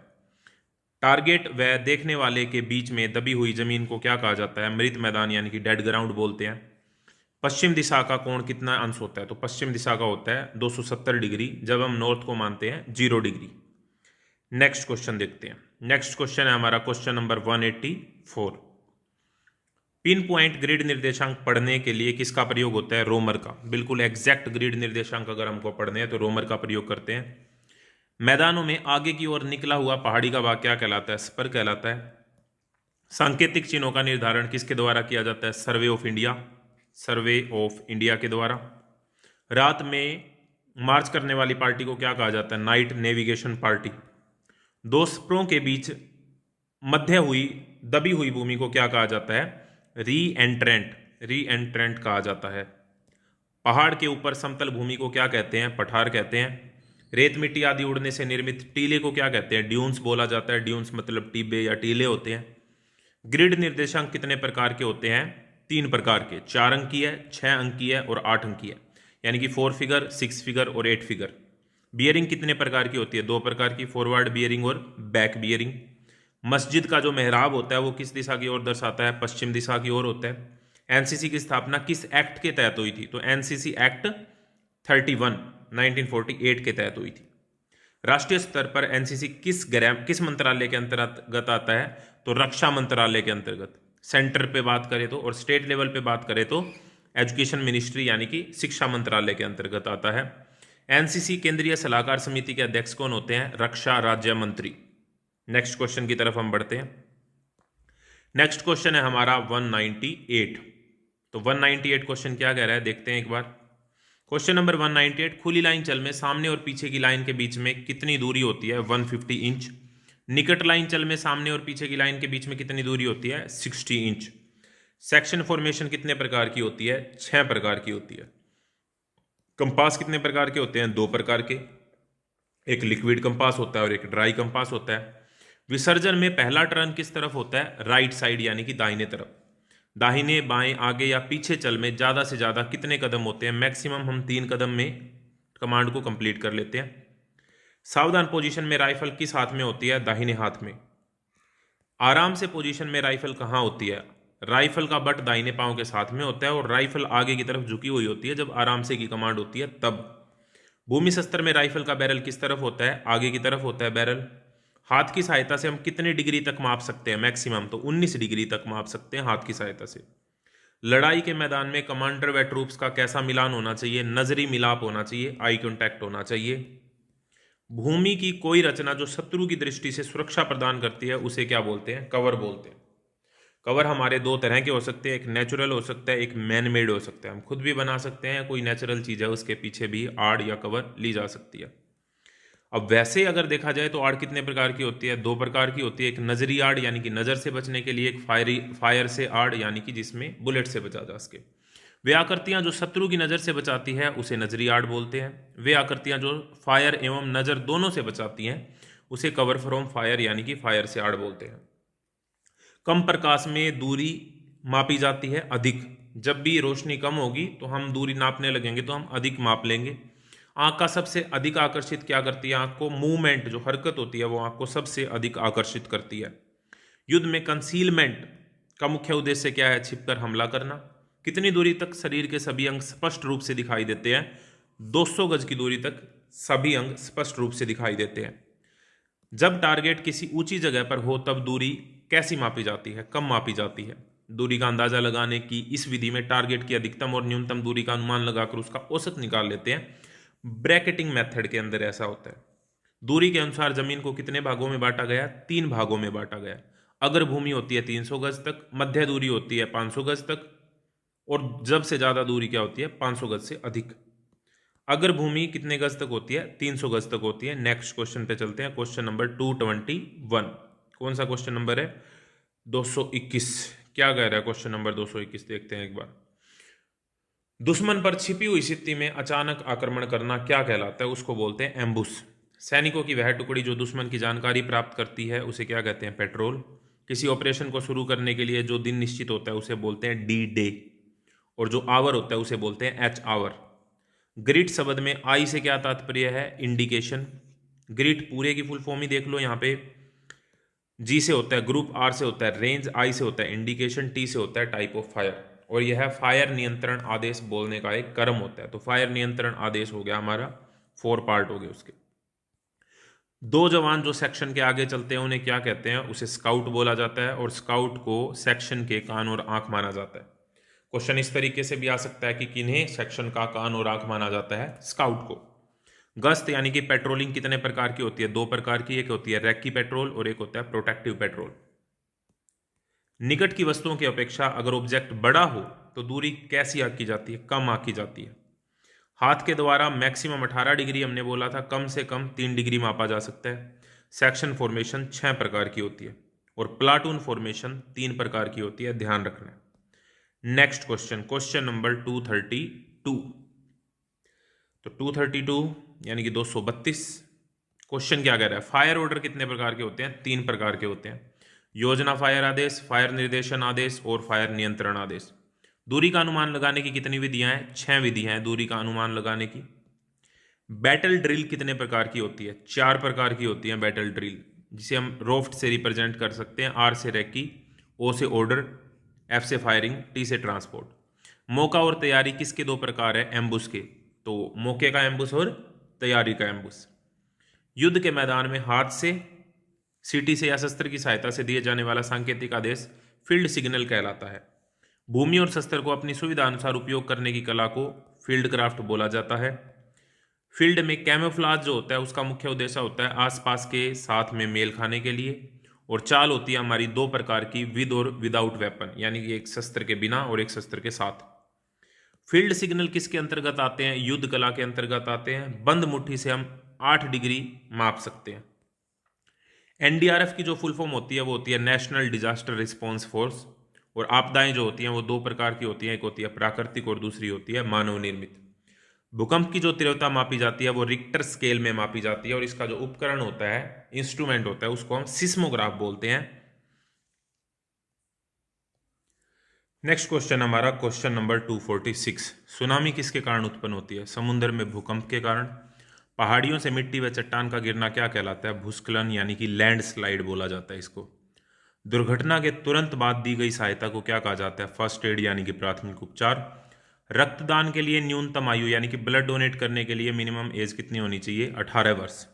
टारगेट व देखने वाले के बीच में दबी हुई जमीन को क्या कहा जाता है? मृत मैदान यानी कि डेड ग्राउंड बोलते हैं। पश्चिम दिशा का कोण कितना अंश होता है? तो पश्चिम दिशा का होता है 270 डिग्री, जब हम नॉर्थ को मानते हैं 0 डिग्री। नेक्स्ट क्वेश्चन देखते हैं। नेक्स्ट क्वेश्चन है हमारा question number 184। Pin point grid निर्देशांक पढ़ने के लिए किसका प्रयोग होता है? रोमर का। बिल्कुल एग्जैक्ट ग्रिड निर्देशांक अगर हमको पढ़ने हैं तो रोमर का प्रयोग करते हैं। मैदानों में आगे की ओर निकला हुआ पहाड़ी का भाग क्या कहलाता है? स्पर कहलाता है। सांकेतिक चिन्हों का निर्धारण किसके द्वारा किया जाता है? Survey of India, survey of India के द्वारा। रात में मार्च करने वाली पार्टी को क्या कहा जाता है? Night navigation party. दो स्परों के बीच मध्य हुई दबी हुई भूमि को क्या कहा जाता है? री एंट्रेंट, री एंट्रेंट कहा जाता है। पहाड़ के ऊपर समतल भूमि को क्या कहते हैं? पठार कहते हैं। रेत मिट्टी आदि उड़ने से निर्मित टीले को क्या कहते हैं? ड्यून्स बोला जाता है। ड्यून्स मतलब टिब्बे या टीले होते हैं। ग्रिड निर्देशांक कितने प्रकार के होते हैं? 3 प्रकार के। 4 अंकीय, 6 अंकीय और 8 अंकीय, यानी कि 4 फिगर, 6 फिगर और 8 फिगर। बियरिंग कितने प्रकार की होती है? 2 प्रकार की, फॉरवर्ड बियरिंग और बैक बियरिंग। मस्जिद का जो मेहराब होता है वो किस दिशा की ओर दर्शाता है? पश्चिम दिशा की ओर होता है। एनसीसी की स्थापना किस एक्ट के तहत हुई थी? तो एनसीसी एक्ट 31 1948 के तहत हुई थी। राष्ट्रीय स्तर पर एनसीसी किस मंत्रालय के अंतर्गत आता है? तो रक्षा मंत्रालय के अंतर्गत। सेंटर पे बात करें तो, और स्टेट लेवल पे बात करें तो एजुकेशन मिनिस्ट्री यानी कि शिक्षा मंत्रालय के अंतर्गत आता है। एनसीसी केंद्रीय सलाहकार समिति के अध्यक्ष कौन होते हैं? रक्षा राज्य मंत्री। नेक्स्ट क्वेश्चन की तरफ हम बढ़ते हैं। नेक्स्ट क्वेश्चन है हमारा 198। तो 198 क्वेश्चन क्या कह रहा है देखते हैं एक बार। क्वेश्चन नंबर 198, खुली लाइन चल में सामने और पीछे की लाइन के बीच में कितनी दूरी होती है? 150 इंच। निकट लाइन चल में सामने और पीछे की लाइन के बीच में कितनी दूरी होती है? 60 इंच। सेक्शन फॉर्मेशन कितने प्रकार की होती है? 6 प्रकार की होती है। कंपास कितने प्रकार के होते हैं? 2 प्रकार के। एक लिक्विड कंपास होता है और एक ड्राई कंपास होता है। विसर्जन में पहला टर्न किस तरफ होता है? राइट साइड यानी कि दाहिने तरफ। दाहिने बाएं आगे या पीछे चल में ज़्यादा से ज़्यादा कितने कदम होते हैं? मैक्सिमम हम 3 कदम में कमांड को कंप्लीट कर लेते हैं। सावधान पोजीशन में राइफल किस हाथ में होती है? दाहिने हाथ में। आराम से पोजीशन में राइफल कहाँ होती है? राइफल का बट दाहिने पांव के साथ में होता है और राइफल आगे की तरफ झुकी हुई होती है जब आराम से की कमांड होती है तब। भूमि शस्त्र में राइफल का बैरल किस तरफ होता है? आगे की तरफ होता है बैरल। हाथ की सहायता से हम कितने डिग्री तक माप सकते हैं? मैक्सिमम तो 19 डिग्री तक माप सकते हैं हाथ की सहायता से। लड़ाई के मैदान में कमांडर व ट्रूप्स का कैसा मिलान होना चाहिए? नजरी मिलाप होना चाहिए, आई कांटेक्ट होना चाहिए। भूमि की कोई रचना जो शत्रु की दृष्टि से सुरक्षा प्रदान करती है उसे क्या बोलते हैं? कवर बोलते हैं। कवर हमारे 2 तरह के हो सकते हैं, एक नेचुरल हो सकता है, एक मैन मेड हो सकता है। हम खुद भी बना सकते हैं, कोई नेचुरल चीज़ है उसके पीछे भी आड़ या कवर ली जा सकती है। अब वैसे अगर देखा जाए तो आड़ कितने प्रकार की होती है? 2 प्रकार की होती है। एक नजरी आड़ यानी कि नज़र से बचने के लिए, एक फायर से आड़ यानी कि जिसमें बुलेट से बचा जा सके। वे आकृतियां जो शत्रु की नज़र से बचाती है उसे नजरी आड़ बोलते हैं। वे आकृतियां जो फायर एवं नज़र दोनों से बचाती हैं उसे कवर फ्रॉम फायर यानी कि फायर से आड़ बोलते हैं। कम प्रकाश में दूरी मापी जाती है अधिक, जब भी रोशनी कम होगी तो हम दूरी नापने लगेंगे तो हम अधिक माप लेंगे। आंख का सबसे अधिक आकर्षित क्या करती है? आंख को मूवमेंट, जो हरकत होती है वो आंख को सबसे अधिक आकर्षित करती है। युद्ध में कंसीलमेंट का मुख्य उद्देश्य क्या है? छिपकर हमला करना। कितनी दूरी तक शरीर के सभी अंग स्पष्ट रूप से दिखाई देते हैं? 200 गज की दूरी तक सभी अंग स्पष्ट रूप से दिखाई देते हैं। जब टारगेट किसी ऊंची जगह पर हो तब दूरी कैसी मापी जाती है? कम मापी जाती है। दूरी का अंदाजा लगाने की इस विधि में टारगेट की अधिकतम और न्यूनतम दूरी का अनुमान लगाकर उसका औसत निकाल लेते हैं। ब्रैकेटिंग मेथड के अंदर ऐसा होता है। दूरी के अनुसार जमीन को कितने भागों में बांटा गया? 3 भागों में बांटा गया। अगर भूमि होती है 300 गज तक, मध्य दूरी होती है 500 गज तक, और जब से ज्यादा दूरी क्या होती है? 500 गज से अधिक। अगर भूमि कितने गज तक होती है? 300 गज तक होती है। नेक्स्ट क्वेश्चन पे चलते हैं, क्वेश्चन नंबर 221। कौन सा क्वेश्चन नंबर है? 221। क्या कह रहा है क्वेश्चन नंबर 221? देखते हैं एक बार। दुश्मन पर छिपी हुई स्थिति में अचानक आक्रमण करना क्या कहलाता है? उसको बोलते हैं एम्बुश। सैनिकों की वह टुकड़ी जो दुश्मन की जानकारी प्राप्त करती है उसे क्या कहते हैं? पेट्रोल। किसी ऑपरेशन को शुरू करने के लिए जो दिन निश्चित होता है उसे बोलते हैं डी डे, और जो आवर होता है उसे बोलते हैं एच आवर। ग्रिड शब्द में आई से क्या तात्पर्य है? इंडिकेशन। ग्रिड पूरे की फुल फॉर्म ही देख लो यहाँ पे। जी से होता है ग्रुप, आर से होता है रेंज, आई से होता है इंडिकेशन, टी से होता है टाइप ऑफ फायर, और यह फायर नियंत्रण आदेश बोलने का एक क्रम होता है। तो फायर नियंत्रण आदेश हो गया हमारा, 4 पार्ट हो गए उसके। 2 जवान जो सेक्शन के आगे चलते हैं उन्हें क्या कहते हैं? उसे स्काउट बोला जाता है, और स्काउट को सेक्शन के कान और आंख माना जाता है। क्वेश्चन इस तरीके से भी आ सकता है कि किन्हें सेक्शन का कान और आंख माना जाता है? स्काउट को। गश्त यानी कि पेट्रोलिंग कितने प्रकार की होती है? 2 प्रकार की। एक होती है रैकी पेट्रोल और एक होता है प्रोटेक्टिव पेट्रोल। निकट की वस्तुओं की अपेक्षा अगर ऑब्जेक्ट बड़ा हो तो दूरी कैसी आंकी जाती है? कम आंकी जाती है। हाथ के द्वारा मैक्सिमम 18 डिग्री हमने बोला था, कम से कम 3 डिग्री मापा जा सकता है। सेक्शन फॉर्मेशन 6 प्रकार की होती है, और प्लाटून फॉर्मेशन 3 प्रकार की होती है, ध्यान रखना। Next question, question number 232। तो 232 यानी कि 232। क्वेश्चन क्या कह रहा है? फायर ऑर्डर कितने प्रकार के होते हैं? 3 प्रकार के होते हैं। योजना फायर आदेश, फायर निर्देशन आदेश और फायर नियंत्रण आदेश। दूरी का अनुमान लगाने की कितनी विधियां हैं? 6 विधियां हैं दूरी का अनुमान लगाने की। बैटल ड्रिल कितने प्रकार की होती है? 4 प्रकार की होती है बैटल ड्रिल, जिसे हम रोफ्ट से रिप्रेजेंट कर सकते हैं। आर से रैकी, ओ से ऑर्डर, एफ से फायरिंग, टी से ट्रांसपोर्ट। मौका और तैयारी किसके 2 प्रकार है? एम्बुश के। तो मौके का एम्बुश और तैयारी का एम्बुश। युद्ध के मैदान में हाथ से, सीटी से या शस्त्र की सहायता से दिए जाने वाला सांकेतिक आदेश फील्ड सिग्नल कहलाता है। भूमि और शस्त्र को अपनी सुविधा अनुसार उपयोग करने की कला को फील्ड क्राफ्ट बोला जाता है। फील्ड में कैमोफ्लाज जो होता है उसका मुख्य उद्देश्य होता है आसपास के साथ में मेल खाने के लिए। और चाल होती है हमारी 2 प्रकार की, विद और विदाउट वेपन, यानी कि एक शस्त्र के बिना और एक शस्त्र के साथ। फील्ड सिग्नल किसके अंतर्गत आते हैं? युद्ध कला के अंतर्गत आते हैं। बंद मुट्ठी से हम 8 डिग्री माप सकते हैं। एनडीआरएफ की जो फुल फॉर्म होती है वो होती है नेशनल डिजास्टर रिस्पॉन्स फोर्स। और आपदाएं जो होती हैं वो 2 प्रकार की होती हैं, एक होती है प्राकृतिक और दूसरी होती है मानव निर्मित। भूकंप की जो तीव्रता मापी जाती है वो रिक्टर स्केल में मापी जाती है, और इसका जो उपकरण होता है, इंस्ट्रूमेंट होता है, उसको हम सिस्मोग्राफ बोलते हैं। नेक्स्ट क्वेश्चन हमारा क्वेश्चन नंबर 246। सुनामी किसके कारण उत्पन्न होती है? समुद्र में भूकंप के कारण। पहाड़ियों से मिट्टी व चट्टान का गिरना क्या कहलाता है? भूस्खलन यानी कि लैंडस्लाइड बोला जाता है इसको। दुर्घटना के तुरंत बाद दी गई सहायता को क्या कहा जाता है? फर्स्ट एड यानी कि प्राथमिक उपचार। रक्तदान के लिए न्यूनतम आयु यानी कि ब्लड डोनेट करने के लिए मिनिमम एज कितनी होनी चाहिए? 18 वर्ष।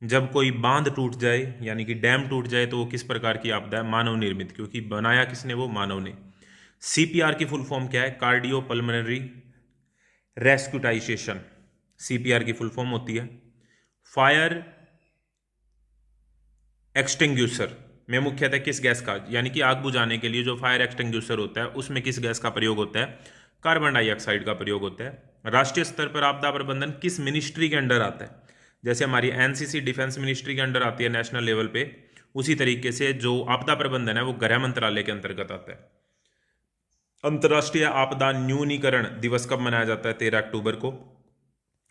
जब कोई बांध टूट जाए यानी कि डैम टूट जाए तो वो किस प्रकार की आपदा है? मानव निर्मित, क्योंकि बनाया किसने? वो मानव ने। सीपीआर की फुल फॉर्म क्या है? कार्डियो पल्मोनरी रेस्क्यूटाइजेशन, सीपीआर की फुल फॉर्म होती है। फायर एक्सटिंग्विशर में मुख्यतः किस गैस का, यानी कि आग बुझाने के लिए जो फायर एक्सटिंग्विशर होता है उसमें किस गैस का प्रयोग होता है? कार्बन डाइऑक्साइड का प्रयोग होता है। राष्ट्रीय स्तर पर आपदा प्रबंधन किस मिनिस्ट्री के अंडर आता है? जैसे हमारी एनसीसी डिफेंस मिनिस्ट्री के अंडर आती है नेशनल लेवल पे, उसी तरीके से जो आपदा प्रबंधन है वो गृह मंत्रालय के अंतर्गत आता है। अंतर्राष्ट्रीय आपदा न्यूनीकरण दिवस कब मनाया जाता है? 13 अक्टूबर को।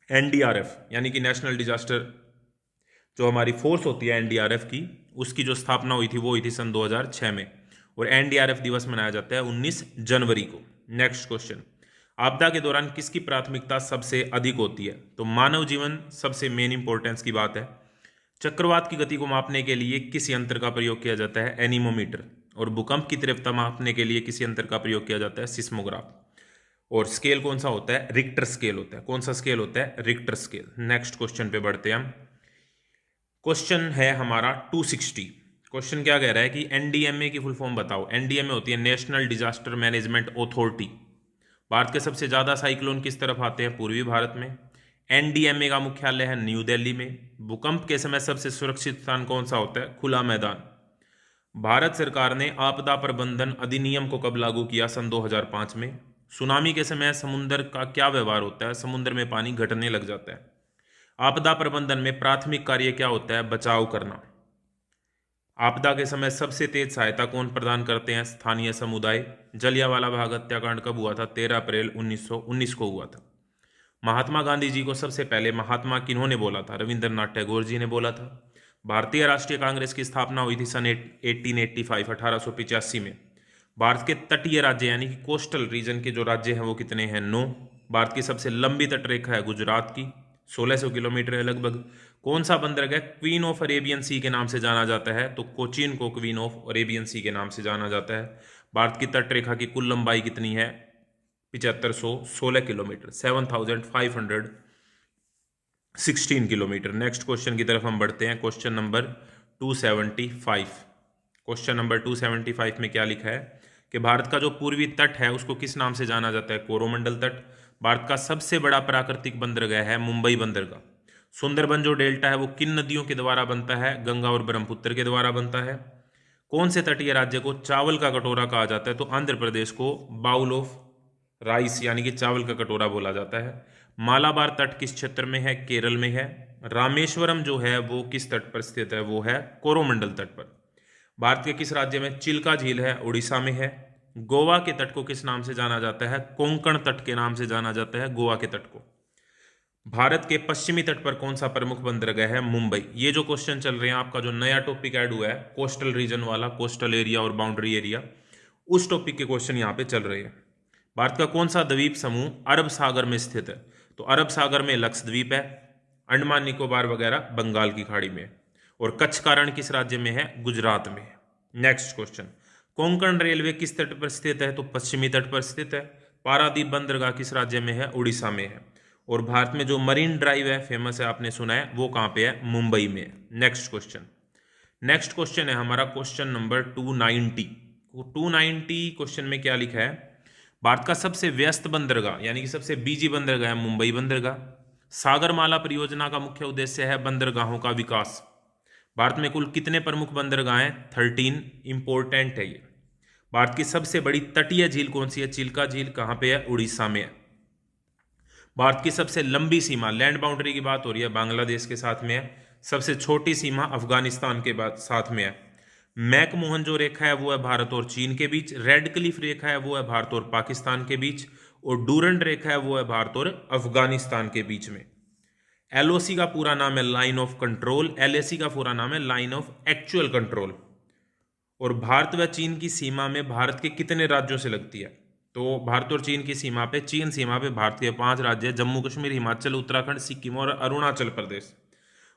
एनडीआरएफ यानी कि नेशनल डिजास्टर जो हमारी फोर्स होती है एनडीआरएफ की, उसकी जो स्थापना हुई थी वो हुई थी सन 2006 में, और एनडीआरएफ दिवस मनाया जाता है 19 जनवरी को। नेक्स्ट क्वेश्चन, आपदा के दौरान किसकी प्राथमिकता सबसे अधिक होती है? तो मानव जीवन सबसे मेन इंपॉर्टेंस की बात है। चक्रवात की गति को मापने के लिए किस यंत्र का प्रयोग किया जाता है? एनीमोमीटर। और भूकंप की तीव्रता मापने के लिए किस यंत्र का प्रयोग किया जाता है? सिस्मोग्राफ। और स्केल कौन सा होता है? रिक्टर स्केल होता है। कौन सा स्केल होता है? Richter scale. नेक्स्ट क्वेश्चन पे बढ़ते हैं हम। क्वेश्चन है हमारा 260। क्वेश्चन क्या कह रहा है कि एनडीएमए की फुल फॉर्म बताओ। एनडीएमए होती है national disaster management authority. Bharat के सबसे ज्यादा साइक्लोन किस तरफ आते हैं? पूर्वी भारत में। एनडीएमए का मुख्यालय है न्यू दिल्ली में। भूकंप के समय सबसे सुरक्षित स्थान कौन सा होता है? खुला मैदान। भारत सरकार ने आपदा प्रबंधन अधिनियम को कब लागू किया? सन 2005 में। सुनामी के समय समुद्र का क्या व्यवहार होता है? समुद्र में पानी घटने लग जाता है। आपदा प्रबंधन में प्राथमिक कार्य क्या होता है? बचाव करना। आपदा के समय सबसे तेज सहायता कौन प्रदान करते हैं? स्थानीय समुदाय। जलियांवाला बाग हत्याकांड कब हुआ था? 13 अप्रैल 1919 को हुआ था। महात्मा गांधी जी को सबसे पहले महात्मा किन्होंने बोला था? रविंद्रनाथ टैगोर जी ने बोला था। भारतीय राष्ट्रीय कांग्रेस की स्थापना हुई थी सन 1885 1885 में। भारत के तटीय राज्य यानी कि कोस्टल रीजन के जो राज्य हैं वो कितने हैं? 9। भारत की सबसे लंबी तटरेखा है गुजरात की, 1600 किलोमीटर है लगभग। कौन सा बंदरगाह क्वीन ऑफ अरेबियन सी के नाम से जाना जाता है? तो कोचीन को क्वीन ऑफ अरेबियन सी के नाम से जाना जाता है। भारत की तटरेखा की कुल लंबाई कितनी है? 7516 किलोमीटर, 7516 किलोमीटर। नेक्स्ट क्वेश्चन की तरफ हम बढ़ते हैं। Question number 275। क्वेश्चन नंबर 275 में क्या लिखा है कि भारत का जो पूर्वी तट है उसको किस नाम से जाना जाता है? कोरोमंडल तट। भारत का सबसे बड़ा प्राकृतिक बंदरगाह है मुंबई बंदरगाह। सुंदरबन जो डेल्टा है वो किन नदियों के द्वारा बनता है? गंगा और ब्रह्मपुत्र के द्वारा बनता है। कौन से तटीय राज्य को चावल का कटोरा कहा जाता है? तो आंध्र प्रदेश को बाउल ऑफ राइस यानी कि चावल का कटोरा बोला जाता है। मालाबार तट किस क्षेत्र में है? केरल में है। रामेश्वरम जो है वो किस तट पर स्थित है? वो है कोरोमंडल तट पर। भारत के किस राज्य में चिल्का झील है? उड़ीसा में है। गोवा के तट को किस नाम से जाना जाता है? कोंकण तट के नाम से जाना जाता है गोवा के तट को। भारत के पश्चिमी तट पर कौन सा प्रमुख बंदरगाह है? मुंबई। ये जो क्वेश्चन चल रहे हैं, आपका जो नया टॉपिक ऐड हुआ है कोस्टल रीजन वाला, कोस्टल एरिया और बाउंड्री एरिया, उस टॉपिक के क्वेश्चन यहाँ पे चल रहे हैं। भारत का कौन सा द्वीप समूह अरब सागर में स्थित है? तो अरब सागर में लक्षद्वीप है, अंडमान निकोबार वगैरह बंगाल की खाड़ी में। और कच्छ का रण किस राज्य में है? गुजरात में। नेक्स्ट क्वेश्चन, कोंकण रेलवे किस तट पर स्थित है? तो पश्चिमी तट पर स्थित है। पारादीप बंदरगाह किस राज्य में है? उड़ीसा में है। और भारत में जो मरीन ड्राइव है फेमस है, आपने सुना है, वो कहां पे है? मुंबई में। नेक्स्ट क्वेश्चन, नेक्स्ट क्वेश्चन है हमारा क्वेश्चन नंबर 290। 290 क्वेश्चन में क्या लिखा है? भारत का सबसे व्यस्त बंदरगाह यानी कि सबसे बिजी बंदरगाह है मुंबई बंदरगाह। सागरमाला परियोजना का मुख्य उद्देश्य है बंदरगाहों का विकास। भारत में कुल कितने प्रमुख बंदरगाह हैं? 13। इंपॉर्टेंट है ये। भारत की सबसे बड़ी तटीय झील कौन सी है? चिल्का झील। कहां पे है? उड़ीसा में है। भारत की सबसे लंबी सीमा, लैंड बाउंड्री की बात हो रही है, बांग्लादेश के साथ में है। सबसे छोटी सीमा अफगानिस्तान के साथ में है। मैकमोहन जो रेखा है वो है भारत और चीन के बीच। रेड क्लिफ रेखा है वो है भारत और पाकिस्तान के बीच। और डूरंड रेखा है वो है भारत और अफगानिस्तान के बीच में। एलओसी का पूरा नाम है लाइन ऑफ कंट्रोल। एलएसी का पूरा नाम है लाइन ऑफ एक्चुअल कंट्रोल। और भारत व चीन की सीमा में भारत के कितने राज्यों से लगती है? तो भारत और चीन की सीमा पे, चीन सीमा पे भारत के 5 राज्य, जम्मू कश्मीर, हिमाचल, उत्तराखंड, सिक्किम और अरुणाचल प्रदेश।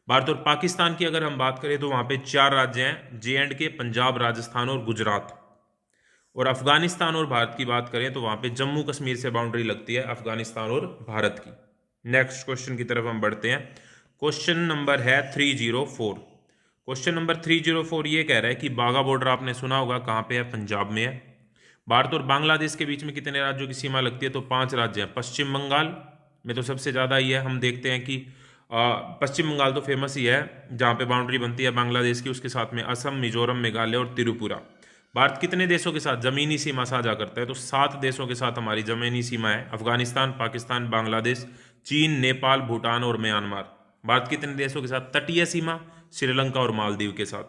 भारत और पाकिस्तान की अगर हम बात करें तो वहां पे 4 राज्य हैं, J&K, पंजाब, राजस्थान और गुजरात। और अफगानिस्तान और भारत की बात करें तो वहां पे जम्मू कश्मीर से बाउंड्री लगती है अफगानिस्तान और भारत की। नेक्स्ट क्वेश्चन की तरफ हम बढ़ते हैं। क्वेश्चन नंबर है 304। क्वेश्चन नंबर 304 ये कह रहा है कि बाघा बॉर्डर आपने सुना होगा, कहां पे है? पंजाब में है। भारत और बांग्लादेश के बीच में कितने राज्यों की सीमा लगती है? तो 5 राज्य हैं। पश्चिम बंगाल में तो सबसे ज्यादा ही है। हम देखते हैं कि पश्चिम बंगाल तो फेमस ही है जहां पे बाउंड्री बनती है बांग्लादेश की, उसके साथ में असम, मिजोरम, मेघालय और त्रिपुरा। भारत कितने देशों के साथ जमीनी सीमा साझा करता है? तो 7 देशों के साथ हमारी जमीनी सीमा है। अफगानिस्तान, पाकिस्तान, बांग्लादेश, चीन, नेपाल, भूटान और म्यांमार। भारत कितने देशों के साथ तटीय सीमा? श्रीलंका और मालदीव के साथ।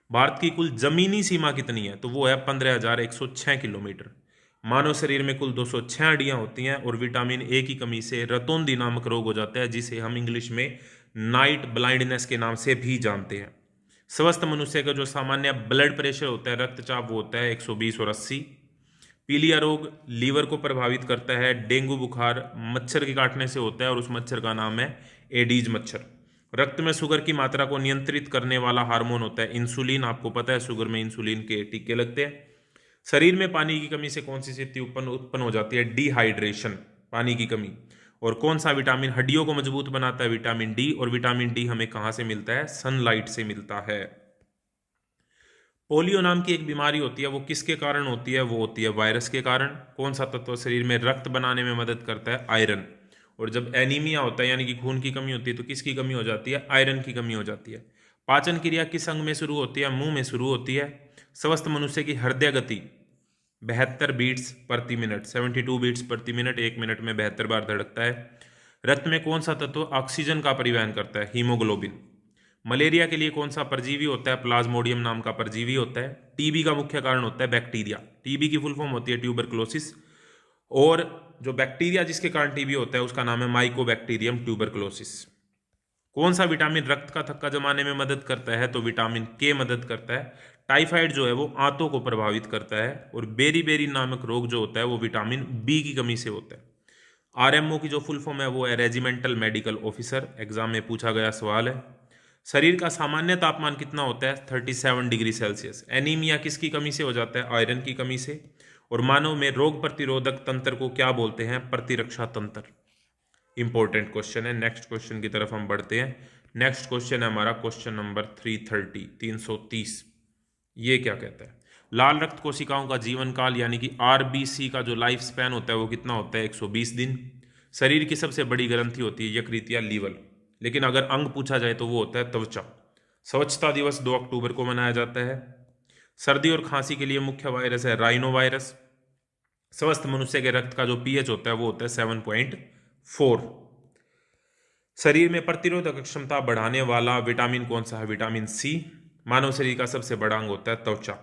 भारत की कुल जमीनी सीमा कितनी है? तो वो है 15,106 किलोमीटर। मानव शरीर में कुल 206 हड्डियां होती हैं और विटामिन ए की कमी से रतौंधी नामक रोग हो जाता है, जिसे हम इंग्लिश में नाइट ब्लाइंडनेस के नाम से भी जानते हैं। स्वस्थ मनुष्य का जो सामान्य ब्लड प्रेशर होता है, रक्तचाप, वो होता है 120 और 80। पीलिया रोग लीवर को प्रभावित करता है। डेंगू बुखार मच्छर के काटने से होता है और उस मच्छर का नाम है एडीज मच्छर। रक्त में शुगर की मात्रा को नियंत्रित करने वाला हार्मोन होता है इंसुलिन। आपको पता है शुगर में इंसुलिन के टीके लगते हैं। शरीर में पानी की कमी से कौन सी स्थिति उत्पन्न हो जाती है? डिहाइड्रेशन, पानी की कमी। और कौन सा विटामिन हड्डियों को मजबूत बनाता है? Vitamin D. और विटामिन डी हमें कहां से मिलता है? सनलाइट से मिलता है। पोलियो नाम की एक बीमारी होती है, वो किसके कारण होती है? वो होती है वायरस के कारण। कौन सा तत्व शरीर में रक्त बनाने में मदद करता है? आयरन। और जब एनीमिया होता है यानी कि खून की कमी होती है तो किसकी कमी हो जाती है? आयरन की कमी हो जाती है। पाचन क्रिया किस अंग में शुरू होती है? मुंह में शुरू होती है। स्वस्थ मनुष्य की हृदय गति 72 बीट्स प्रति मिनट, 72 बीट्स प्रति मिनट, 1 मिनट में 72 बार धड़कता है। रक्त में कौन सा तत्व ऑक्सीजन का परिवहन करता है? हीमोग्लोबिन। मलेरिया के लिए कौन सा परजीवी होता है? प्लाज्मोडियम नाम का परजीवी होता है। टीबी का मुख्य कारण होता है बैक्टीरिया। टीबी की फुल फॉर्म होती है ट्यूबरक्लोसिस। और जो बैक्टीरिया जिसके कारण टीबी होता है उसका नाम है माइकोबैक्टीरियम ट्यूबरक्लोसिस। कौन सा विटामिन रक्त का थक्का जमाने में मदद करता है? तो विटामिन के मदद करता है। टाइफाइड जो है वो आंतों को प्रभावित करता है। और बेरी नामक रोग जो होता है वो विटामिन बी की कमी से होता है। आरएमओ की जो फुल फॉर्म है वो है रेजिमेंटल मेडिकल ऑफिसर। एग्जाम में पूछा गया सवाल है। शरीर का सामान्य तापमान कितना होता है? 37 डिग्री सेल्सियस। एनीमिया किसकी कमी से हो जाता है? आयरन की कमी से। और मानव में रोग प्रतिरोधक तंत्र को क्या बोलते हैं? प्रतिरक्षा तंत्र। इंपॉर्टेंट क्वेश्चन है। नेक्स्ट क्वेश्चन की तरफ हम बढ़ते हैं। नेक्स्ट क्वेश्चन है हमारा क्वेश्चन नंबर 330। ये क्या कहता है? लाल रक्त कोशिकाओं का जीवन काल यानी कि आरबीसी का जो लाइफ स्पैन होता है वो कितना होता है? 120 दिन। शरीर की सबसे बड़ी ग्रंथि होती है यकृत या लीवर। लेकिन अगर अंग पूछा जाए तो वो होता है त्वचा। स्वच्छता दिवस 2 अक्टूबर को मनाया जाता है। सर्दी और खांसी के लिए मुख्य वायरस है राइनो वायरस। स्वस्थ मनुष्य के रक्त का जो पीएच होता है वो होता है 7.4। शरीर में प्रतिरोधक क्षमता बढ़ाने वाला विटामिन कौन सा है? Vitamin C. मानव शरीर का सबसे बड़ा अंग होता है त्वचा।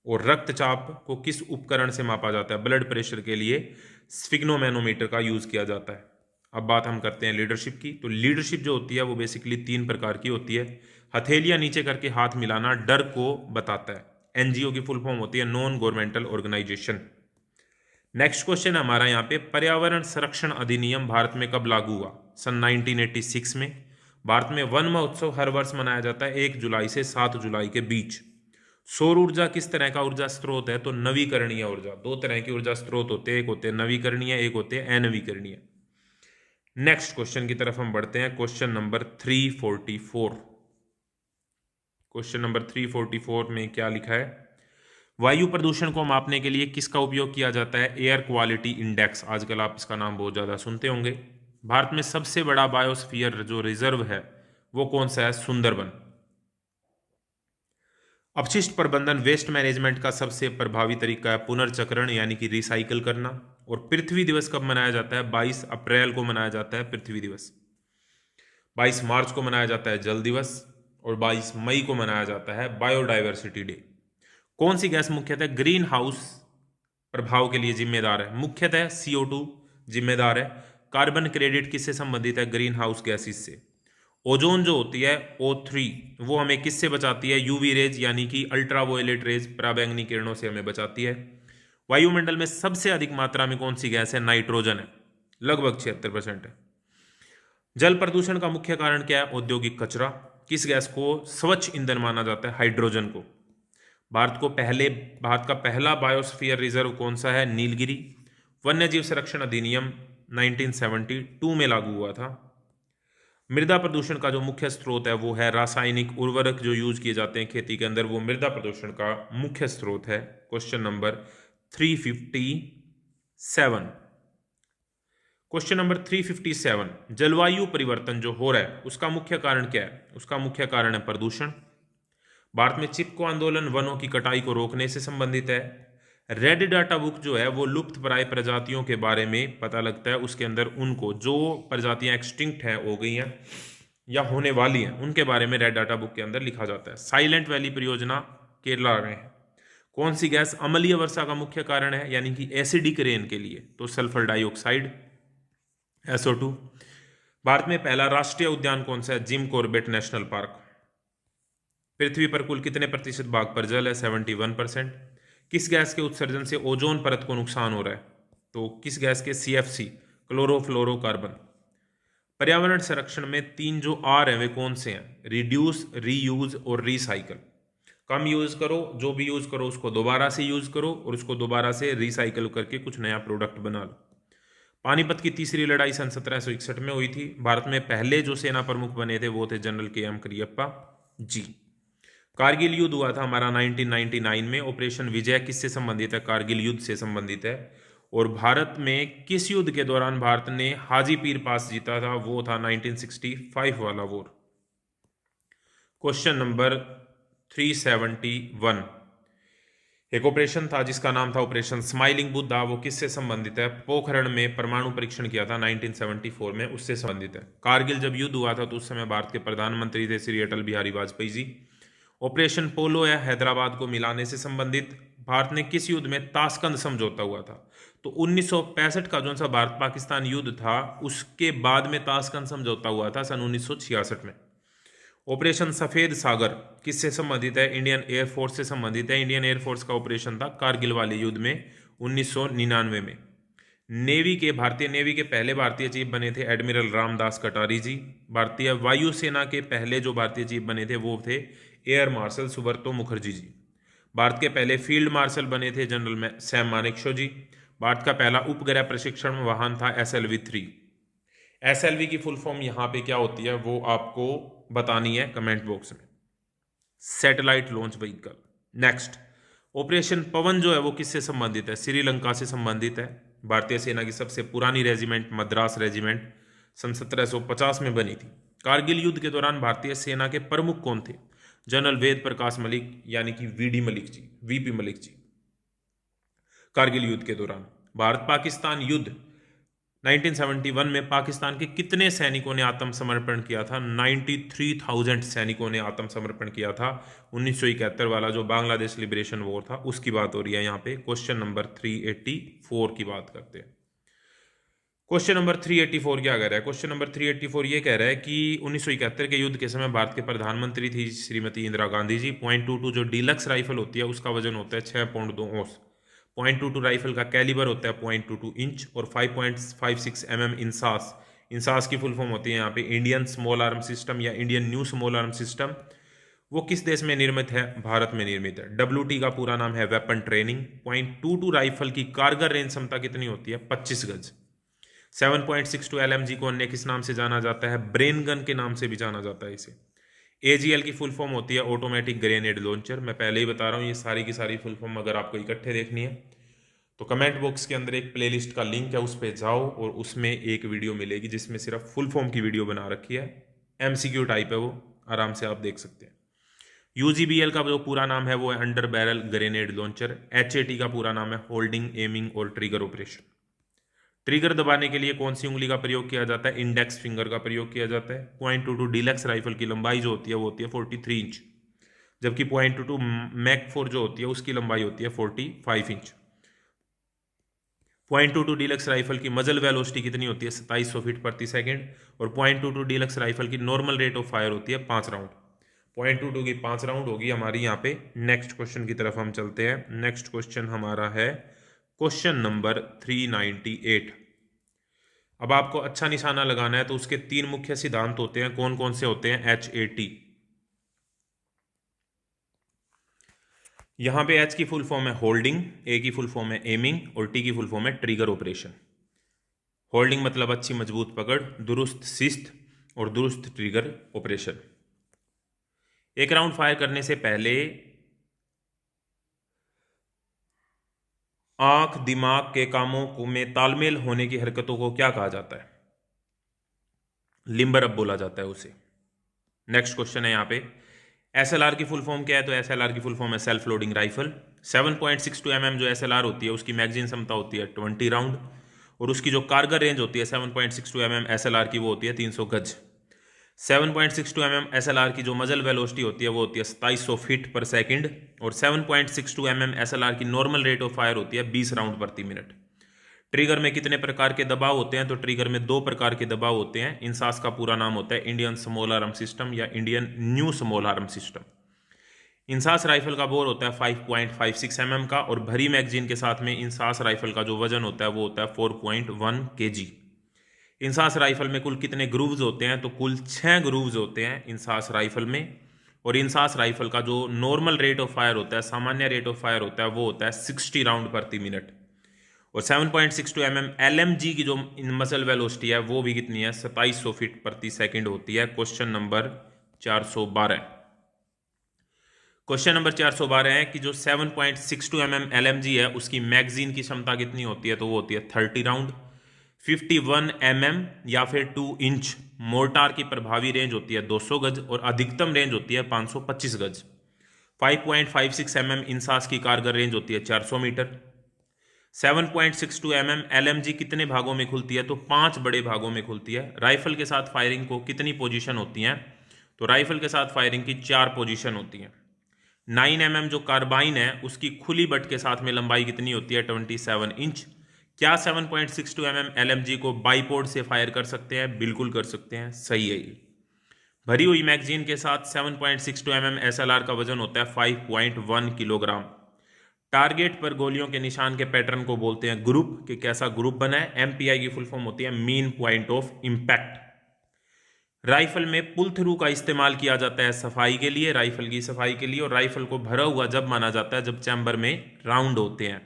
और रक्तचाप को किस उपकरण से मापा जाता है? ब्लड प्रेशर के लिए स्फिग्नोमैनोमीटर का यूज किया जाता है। अब बात हम करते हैं लीडरशिप की। तो लीडरशिप जो होती है वो बेसिकली 3 प्रकार की होती है। हथेलियां नीचे करके हाथ मिलाना डर को बताता है। एनजीओ की फुल फॉर्म होती है non governmental organisation. Next question हमारा यहाँ पे, पर्यावरण संरक्षण अधिनियम भारत में कब लागू हुआ? सन 1986 में। भारत में वन महोत्सव हर वर्ष मनाया जाता है 1 जुलाई से 7 जुलाई के बीच। सौर ऊर्जा किस तरह का ऊर्जा स्रोत है? तो नवीकरणीय ऊर्जा। 2 तरह की ऊर्जा स्रोत होते हैं, एक होते हैं नवीकरणीय, एक होते हैं अनवीकरणीय। नेक्स्ट क्वेश्चन की तरफ हम बढ़ते हैं। Question number 344। क्वेश्चन नंबर 344 में क्या लिखा है? वायु प्रदूषण को मापने के लिए किसका उपयोग किया जाता है? Air quality index. आजकल आप इसका नाम बहुत ज्यादा सुनते होंगे। भारत में सबसे बड़ा बायोस्फीयर जो रिजर्व है वो कौन सा है? सुंदरबन। अपशिष्ट प्रबंधन वेस्ट मैनेजमेंट का सबसे प्रभावी तरीका है पुनर्चक्रण यानी कि रिसाइकल करना। और पृथ्वी दिवस कब मनाया जाता है? 22 अप्रैल को मनाया जाता है पृथ्वी दिवस। 22 मार्च को मनाया जाता है जल दिवस। और 22 मई को मनाया जाता है बायोडाइवर्सिटी डे। कौन सी गैस मुख्यतः ग्रीन हाउस प्रभाव के लिए जिम्मेदार है? मुख्यतः CO2 जिम्मेदार है। कार्बन क्रेडिट किससे संबंधित है? ग्रीन हाउस गैसेस से। ओजोन जो होती है O3 वो हमें किससे बचाती है? यूवी रेज यानी कि अल्ट्रावायलेट रेज, पराबैंगनी किरणों से हमें बचाती है। वायुमंडल में सबसे अधिक मात्रा में कौन सी गैस है? नाइट्रोजन है, लगभग 76% है। जल प्रदूषण का मुख्य कारण क्या है? औद्योगिक कचरा। किस गैस को स्वच्छ ईंधन माना जाता है? हाइड्रोजन को। भारत का पहला बायोस्फीयर रिजर्व कौन सा है? नीलगिरी। वन्यजीव संरक्षण अधिनियम 1972 में लागू हुआ था। मृदा प्रदूषण का जो मुख्य स्रोत है वो है रासायनिक उर्वरक जो यूज किए जाते हैं खेती के अंदर, वो मृदा प्रदूषण का मुख्य स्रोत है। Question number 357। क्वेश्चन नंबर 357, जलवायु परिवर्तन जो हो रहा है उसका मुख्य कारण क्या है? उसका मुख्य कारण है प्रदूषण। भारत में चिपको आंदोलन वनों की कटाई को रोकने से संबंधित है। रेड डाटा बुक जो है वो लुप्त प्राय प्रजातियों के बारे में पता लगता है। उसके अंदर उनको जो प्रजातियां एक्सटिंक्ट हैं, हो गई हैं या होने वाली हैं, उनके बारे में रेड डाटा बुक के अंदर लिखा जाता है। साइलेंट वैली परियोजना केरला में है। कौन सी गैस अम्लीय वर्षा का मुख्य कारण है यानी कि एसिडिक रेन के लिए? तो सल्फर डाइऑक्साइड, SO2। भारत में पहला राष्ट्रीय उद्यान कौन सा है? Jim Corbett National Park. पृथ्वी पर कुल कितने प्रतिशत भाग पर जल है? 71%। किस गैस के उत्सर्जन से ओजोन परत को नुकसान हो रहा है? तो किस गैस के? CFC, chlorofluorocarbon. पर्यावरण संरक्षण में 3 जो आर हैं वे कौन से हैं? रिड्यूस, रीयूज और रिसाइकल। कम यूज करो, जो भी यूज करो उसको दोबारा से यूज करो और उसको दोबारा से रिसाइकल करके कुछ नया प्रोडक्ट बना लो। पानीपत की तीसरी लड़ाई सन 1761 में हुई थी। भारत में पहले जो सेना प्रमुख बने थे वो थे जनरल KM करियप्पा जी। कारगिल युद्ध हुआ था हमारा 1999 में। ऑपरेशन विजय किससे संबंधित है? कारगिल युद्ध से संबंधित है। और भारत में किस युद्ध के दौरान भारत ने हाजी पीर पास जीता था? वो था 1965 वाला वॉर। क्वेश्चन नंबर 371, एक ऑपरेशन था जिसका नाम था ऑपरेशन स्माइलिंग बुद्धा। वो किससे संबंधित है? पोखरण में परमाणु परीक्षण किया था 1974 में, उससे संबंधित है। कारगिल जब युद्ध हुआ था तो उस समय भारत के प्रधानमंत्री थे श्री अटल बिहारी वाजपेयी जी। ऑपरेशन पोलो या हैदराबाद को मिलाने से संबंधित, भारत ने किस युद्ध में ताशकंद समझौता हुआ था? तो 1965 का जो सा भारत पाकिस्तान युद्ध था उसके बाद में ताशकंद समझौता हुआ था सन 1966 में। ऑपरेशन सफेद सागर किससे संबंधित है? इंडियन एयरफोर्स से संबंधित है। इंडियन एयरफोर्स का ऑपरेशन था कारगिल वाले युद्ध में 1999 में। भारतीय नेवी के पहले भारतीय चीफ बने थे एडमिरल रामदास कटारी जी। भारतीय वायुसेना के पहले जो भारतीय चीफ बने थे वो थे एयर मार्शल सुब्रतो मुखर्जी जी। भारत के पहले फील्ड मार्शल बने थे जनरल सैम मानेकशॉ जी। भारत का पहला उपग्रह प्रशिक्षण वाहन था SLV-3। SLV की फुल फॉर्म यहाँ पे क्या होती है वो आपको बतानी है कमेंट बॉक्स में। Satellite launch vehicle. Next, operation Pawan जो है वो किससे संबंधित है? श्रीलंका से संबंधित है। भारतीय सेना की सबसे पुरानी रेजिमेंट मद्रास रेजिमेंट सन 1750 में बनी थी। कारगिल युद्ध के दौरान भारतीय सेना के प्रमुख कौन थे? जनरल वेद प्रकाश मलिक यानी कि VD मलिक जी, VP मलिक जी। कारगिल युद्ध के दौरान भारत पाकिस्तान युद्ध 1971 में पाकिस्तान के कितने सैनिकों ने आत्मसमर्पण किया था? 93,000 सैनिकों ने आत्मसमर्पण किया था। 1971 वाला जो बांग्लादेश लिबरेशन वॉर था उसकी बात हो रही है यहाँ पे। क्वेश्चन नंबर 384 की बात करते हैं। क्वेश्चन नंबर 384 क्या कह रहा है? क्वेश्चन नंबर 384 ये कह रहा है कि 1971 के युद्ध के समय भारत के प्रधानमंत्री थी श्रीमती इंदिरा गांधी जी। .22 जो डीलक्स राइफल होती है उसका वजन होता है 6.2 औंस। .22 राइफल का कैलिबर होता है 0.22 इंच और 5.56 mm इंसास। इंसास की फुल फॉर्म होती है यहाँ पे इंडियन स्मॉल आर्म सिस्टम या Indian new small arm system. वो किस देश में निर्मित है? भारत में निर्मित है। WT का पूरा नाम है वेपन ट्रेनिंग। .22 राइफल की कारगर रेंज क्षमता कितनी होती है? 25 गज। 7.62 LMG को अन्य किस नाम से जाना जाता है? ब्रेन गन के नाम से भी जाना जाता है इसे। AGL की फुल फॉर्म होती है ऑटोमेटिक ग्रेनेड लॉन्चर। मैं पहले ही बता रहा हूँ ये सारी की सारी फुल फॉर्म अगर आपको इकट्ठे देखनी है तो कमेंट बॉक्स के अंदर एक प्लेलिस्ट का लिंक है, उस पर जाओ और उसमें एक वीडियो मिलेगी जिसमें सिर्फ फुल फॉर्म की वीडियो बना रखी है। MCQ टाइप है वो, आराम से आप देख सकते हैं। UGBL का जो पूरा नाम है वो है under barrel grenade launcher. HAT का पूरा नाम है होल्डिंग, एमिंग और ट्रिगर ऑपरेशन। ट्रिगर दबाने के लिए कौन सी उंगली का प्रयोग किया जाता है? इंडेक्स फिंगर का प्रयोग किया जाता है। .22 डीलक्स राइफल की लंबाई जो होती है वो होती है 43 इंच, जबकि .22 मैक 4 जो होती है उसकी लंबाई होती है 45 इंच। .22 डीलक्स राइफल की मजल वेलोसिटी कितनी होती है? 2700 फीट प्रति सेकंड। और .22 डीलक्स राइफल की नॉर्मल रेट ऑफ फायर होती है 5 राउंड। .22 की 5 राउंड होगी हमारी यहाँ पे। नेक्स्ट क्वेश्चन की तरफ हम चलते हैं। नेक्स्ट क्वेश्चन हमारा है क्वेश्चन नंबर 398। अब आपको अच्छा निशाना लगाना है तो उसके 3 मुख्य सिद्धांत होते हैं। कौन कौन से होते हैं? HAT। यहां पे H की फुल फॉर्म है होल्डिंग, A की फुल फॉर्म है एमिंग और T की फुल फॉर्म है ट्रिगर ऑपरेशन। होल्डिंग मतलब अच्छी मजबूत पकड़, दुरुस्त शिस्त और दुरुस्त ट्रिगर ऑपरेशन। एक राउंड फायर करने से पहले आंख दिमाग के कामों में तालमेल होने की हरकतों को क्या कहा जाता है? लिम्बर अप बोला जाता है उसे। नेक्स्ट क्वेश्चन है यहाँ पे SLR की फुल फॉर्म क्या है? तो SLR की फुल फॉर्म है सेल्फ लोडिंग राइफल। 7.62 mm जो SLR होती है उसकी मैगजीन क्षमता होती है 20 राउंड और उसकी जो कारगर रेंज होती है 7.62 mm SLR की वो होती है 300 गज। 7.62 mm SLR की जो मजल वेलोसिटी होती है वो होती है 2700 फीट पर सेकंड और 7.62 mm SLR की नॉर्मल रेट ऑफ फायर होती है 20 राउंड प्रति मिनट। ट्रिगर में कितने प्रकार के दबाव होते हैं? तो ट्रिगर में 2 प्रकार के दबाव होते हैं। इंसास का पूरा नाम होता है इंडियन स्मॉल आर्म सिस्टम या Indian new small arm system. INSAS rifle का बोर होता है 5.56 mm का, और भरी मैगजीन के साथ में इंसास राइफल का जो वजन होता है वो होता है 4.1 kg। इंसास राइफल में कुल कितने ग्रूव्स होते हैं? तो कुल 6 ग्रूव्स होते हैं इंसास राइफल में। और इंसास राइफल का जो नॉर्मल रेट ऑफ फायर होता है, सामान्य रेट ऑफ फायर होता है, वो होता है 60 राउंड प्रति मिनट। और 7.62 mm LMG की जो मसल वेलोसिटी है वो भी कितनी है? 2700 फीट प्रति सेकंड होती है। Question number 412। क्वेश्चन नंबर 412 है कि जो 7.62 mm LMG है उसकी मैगजीन की क्षमता कितनी होती है? तो वो होती है 30 राउंड। 51 mm या फिर 2 इंच मोर्टार की प्रभावी रेंज होती है 200 गज, और अधिकतम रेंज होती है 525 गज। 5.56 mm इंसास की कारगर रेंज होती है 400 मीटर। 7.62 mm LMG कितने भागों में खुलती है? तो 5 बड़े भागों में खुलती है। राइफल के साथ फायरिंग को कितनी पोजीशन होती हैं? तो राइफल के साथ फायरिंग की 4 पोजीशन होती हैं। 9 mm जो कार्बाइन है उसकी खुली बट के साथ में लंबाई कितनी होती है? 27 इंच। क्या 7.62 mm LMG को बाईपोर्ट से फायर कर सकते हैं? बिल्कुल कर सकते हैं, सही है ये। भरी हुई मैगजीन के साथ 7.62 mm SLR का वजन होता है 5.1 किलोग्राम। टारगेट पर गोलियों के निशान के पैटर्न को बोलते हैं ग्रुप, कि कैसा ग्रुप बना है। MPI की फुल फॉर्म होती है mean point of impact. Rifle में पुल थ्रू का इस्तेमाल किया जाता है सफाई के लिए, राइफल की सफाई के लिए, और राइफल को भरा हुआ जब माना जाता है जब चैम्बर में राउंड होते हैं।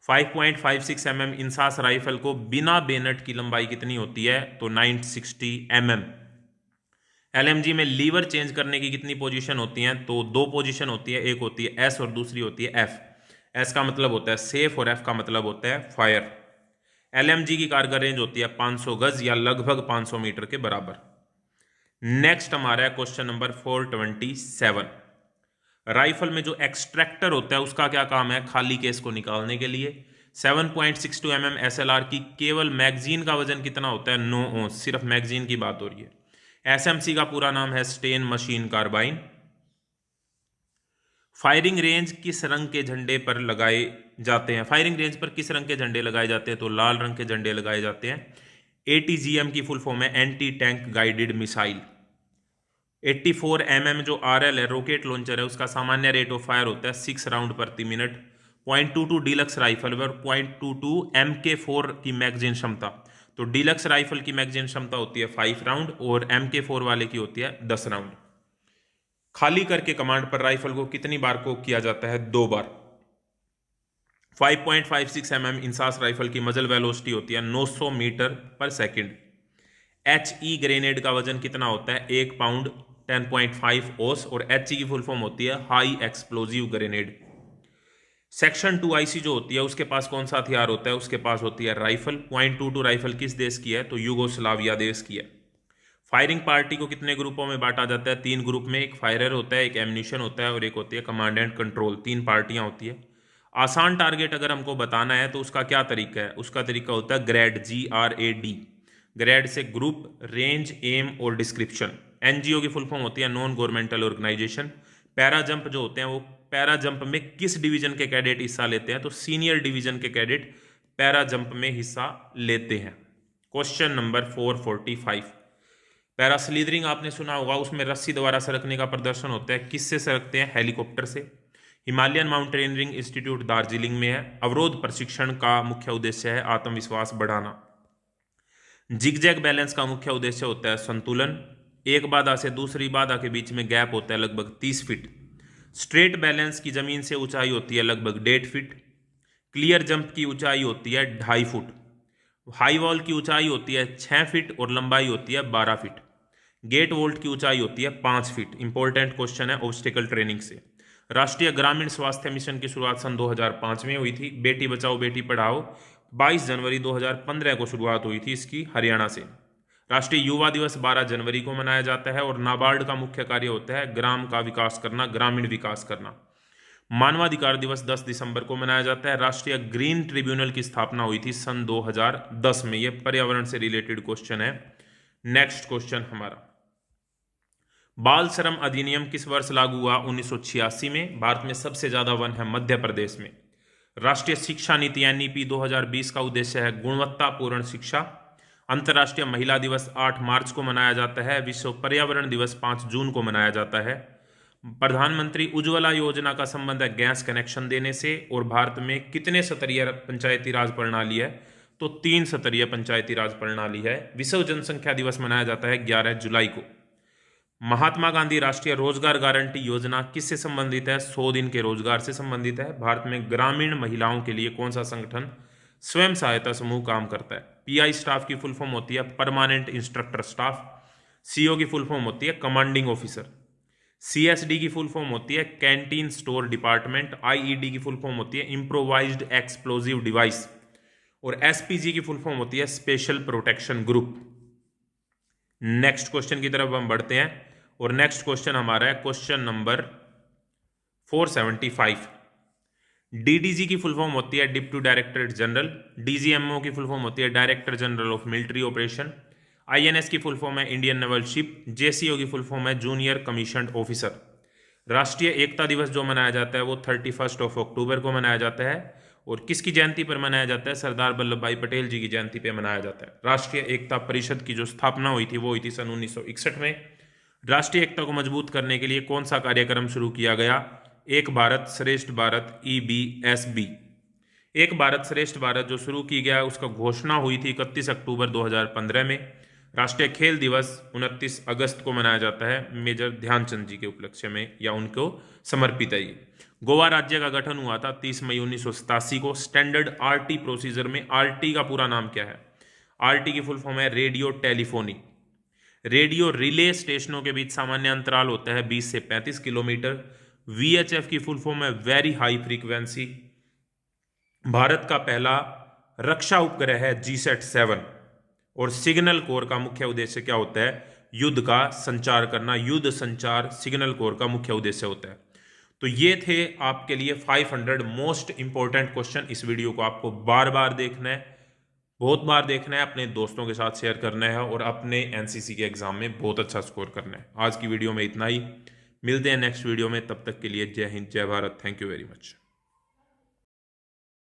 5.56 mm इंसास राइफल को बिना बेनट की लंबाई कितनी होती है? तो 960 mm। LMG में लीवर चेंज करने की कितनी पोजीशन होती हैं? तो 2 पोजीशन होती है, एक होती है S और दूसरी होती है F। S का मतलब होता है सेफ और F का मतलब होता है फायर। LMG की कारगर रेंज होती है 500 गज या लगभग 500 मीटर के बराबर। नेक्स्ट हमारा है क्वेश्चन नंबर 427। राइफल में जो एक्सट्रैक्टर होता है उसका क्या काम है? खाली केस को निकालने के लिए। 7.62 mm SLR की केवल मैगजीन का वजन कितना होता है? 9 औंस। सिर्फ मैगजीन की बात हो रही है। SMC का पूरा नाम है sten machine carbine. Firing range किस रंग के झंडे पर लगाए जाते हैं? फायरिंग रेंज पर किस रंग के झंडे लगाए जाते हैं? तो लाल रंग के झंडे लगाए जाते हैं। ATGM की फुल फॉर्म है anti tank guided missile. 84 mm जो RL है, रॉकेट लॉन्चर है, उसका सामान्य रेट ऑफ फायर होता है 6 राउंड प्रति मिनट। 0.22 डीलक्स राइफल और 0.22 MK4 की मैगजीन क्षमता। तो डीलक्स राइफल की मैगजीन क्षमता होती है 5 राउंड और MK4 वाले की होती है 10 राउंड। खाली करके कमांड पर राइफल को कितनी बार को किया जाता है? 2 बार। 5.56 mm इंसास राइफल की मजल वेलोसिटी होती है 900 मीटर पर सेकंड। HE ग्रेनेड का वजन कितना होता है? 1 पाउंड 10.5 ओस, और HE की फुल फॉर्म होती है high explosive grenade. Section 2 IC जो होती है उसके पास कौन सा हथियार होता है? उसके पास होती है राइफल। 0.22 राइफल किस देश की है? तो यूगोस्लाविया देश की है। फायरिंग पार्टी को कितने ग्रुपों में बांटा जाता है? 3 ग्रुप में। एक फायरर होता है, एक एम्यूनिशन होता है, और एक होती है कमांड एंड कंट्रोल। 3 पार्टियां होती है। आसान टारगेट अगर हमको बताना है तो उसका क्या तरीका है? उसका तरीका होता है ग्रेड, GRAD। ग्रेड से ग्रुप, रेंज, एम और डिस्क्रिप्शन। NGO की फुल फॉर्म होती है non governmental organisation. Para jump जो होते हैं वो पैरा जंप में किस डिवीजन के कैडेट हिस्सा लेते हैं? तो सीनियर डिवीजन के कैडेट पैरा जंप में हिस्सा लेते हैं। Question number 445। पैरास्लीदरिंग आपने सुना होगा, उसमें रस्सी द्वारा सरकने का प्रदर्शन होता है। किससे सरकते हैं? हेलीकॉप्टर से। हिमालयन माउंटेनियरिंग इंस्टीट्यूट दार्जिलिंग में है। अवरोध प्रशिक्षण का मुख्य उद्देश्य है आत्मविश्वास बढ़ाना। जिगजैग बैलेंस का मुख्य उद्देश्य होता है संतुलन। एक बाधा से दूसरी बाधा के बीच में गैप होता है लगभग 30 फीट। स्ट्रेट बैलेंस की जमीन से ऊंचाई होती है लगभग 1.5 फीट। क्लियर जंप की ऊंचाई होती है 2.5 फुट। हाई वॉल की ऊंचाई होती है 6 फीट और लंबाई होती है 12 फीट। गेट वोल्ट की ऊंचाई होती है 5 फीट। इंपॉर्टेंट क्वेश्चन है ऑब्स्टिकल ट्रेनिंग से। राष्ट्रीय ग्रामीण स्वास्थ्य मिशन की शुरुआत सन 2005 में हुई थी। बेटी बचाओ बेटी पढ़ाओ 22 जनवरी 2015 को शुरुआत हुई थी इसकी, हरियाणा से। राष्ट्रीय युवा दिवस 12 जनवरी को मनाया जाता है, और नाबार्ड का मुख्य कार्य होता है ग्राम का विकास करना, ग्रामीण विकास करना। मानवाधिकार दिवस 10 दिसंबर को मनाया जाता है। राष्ट्रीय ग्रीन ट्रिब्यूनल की स्थापना हुई थी सन 2010 में। यह पर्यावरण से रिलेटेड क्वेश्चन है। नेक्स्ट क्वेश्चन हमारा, बाल श्रम अधिनियम किस वर्ष लागू हुआ? 1986 में। भारत में सबसे ज्यादा वन है मध्य प्रदेश में। राष्ट्रीय शिक्षा नीति NEP 2020 का उद्देश्य है गुणवत्तापूर्ण शिक्षा। अंतर्राष्ट्रीय महिला दिवस 8 मार्च को मनाया जाता है। विश्व पर्यावरण दिवस 5 जून को मनाया जाता है। प्रधानमंत्री उज्ज्वला योजना का संबंध है गैस कनेक्शन देने से। और भारत में कितने स्तरीय पंचायती राज प्रणाली है? तो 3 स्तरीय पंचायती राज प्रणाली है। विश्व जनसंख्या दिवस मनाया जाता है 11 जुलाई को। महात्मा गांधी राष्ट्रीय रोजगार गारंटी योजना किससे संबंधित है? 100 दिन के रोजगार से संबंधित है। भारत में ग्रामीण महिलाओं के लिए कौन सा संगठन स्वयं सहायता समूह काम करता है? पीआई स्टाफ की फुल फॉर्म होती है परमानेंट इंस्ट्रक्टर स्टाफ। सीओ की फुल फॉर्म होती है कमांडिंग ऑफिसर। सीएसडी की फुल फॉर्म होती है कैंटीन स्टोर डिपार्टमेंट। आईईडी की फुल फॉर्म होती है इम्प्रोवाइज्ड एक्सप्लोजिव डिवाइस। और एसपीजी की फुल फॉर्म होती है special protection group. Next question की तरफ हम बढ़ते हैं और नेक्स्ट क्वेश्चन हमारा है क्वेश्चन नंबर 475। डीडीजी की फुल फॉर्म होती है डिप्टी डायरेक्टरेट जनरल। डीजीएमओ की फुल फॉर्म होती है director general of military operation. INS की फुल फॉर्म है इंडियन नेवल शिप। जेसीओ की फुल फॉर्म है जूनियर कमीशन्ड ऑफिसर। राष्ट्रीय एकता दिवस जो मनाया जाता है वो 31 अक्टूबर को मनाया जाता है। और किसकी जयंती पर मनाया जाता है? सरदार वल्लभ भाई पटेल जी की जयंती पर मनाया जाता है। राष्ट्रीय एकता परिषद की जो स्थापना हुई थी वो हुई थी सन 1961 में। राष्ट्रीय एकता को मजबूत करने के लिए कौन सा कार्यक्रम शुरू किया गया? एक भारत श्रेष्ठ भारत EBSB। एक भारत श्रेष्ठ भारत जो शुरू की गया उसका घोषणा हुई थी 31 अक्टूबर 2015 में। राष्ट्रीय खेल दिवस 29 अगस्त को मनाया जाता है मेजर ध्यानचंद जी के उपलक्ष्य में या उनको समर्पित है ये। गोवा राज्य का गठन हुआ था 30 मई 1987 को। स्टैंडर्ड RT प्रोसीजर में RT का पूरा नाम क्या है? RT की फुल फॉर्म है रेडियो टेलीफोनी। रेडियो रिले स्टेशनों के बीच सामान्य अंतराल होता है 20 से 35 किलोमीटर। VHF की फुल फॉर्म है वेरी हाई फ्रीक्वेंसी। भारत का पहला रक्षा उपग्रह है GSAT-7। और सिग्नल कोर का मुख्य उद्देश्य क्या होता है? युद्ध का संचार करना। युद्ध संचार सिग्नल कोर का मुख्य उद्देश्य होता है। तो ये थे आपके लिए 500 मोस्ट इंपॉर्टेंट क्वेश्चन। इस वीडियो को आपको बार बार देखना है, बहुत बार देखना है, अपने दोस्तों के साथ शेयर करना है और अपने एनसीसी के एग्जाम में बहुत अच्छा स्कोर करना है। आज की वीडियो में इतना ही। मिलते हैं नेक्स्ट वीडियो में, तब तक के लिए जय हिंद जय Bharat. Thank you very much.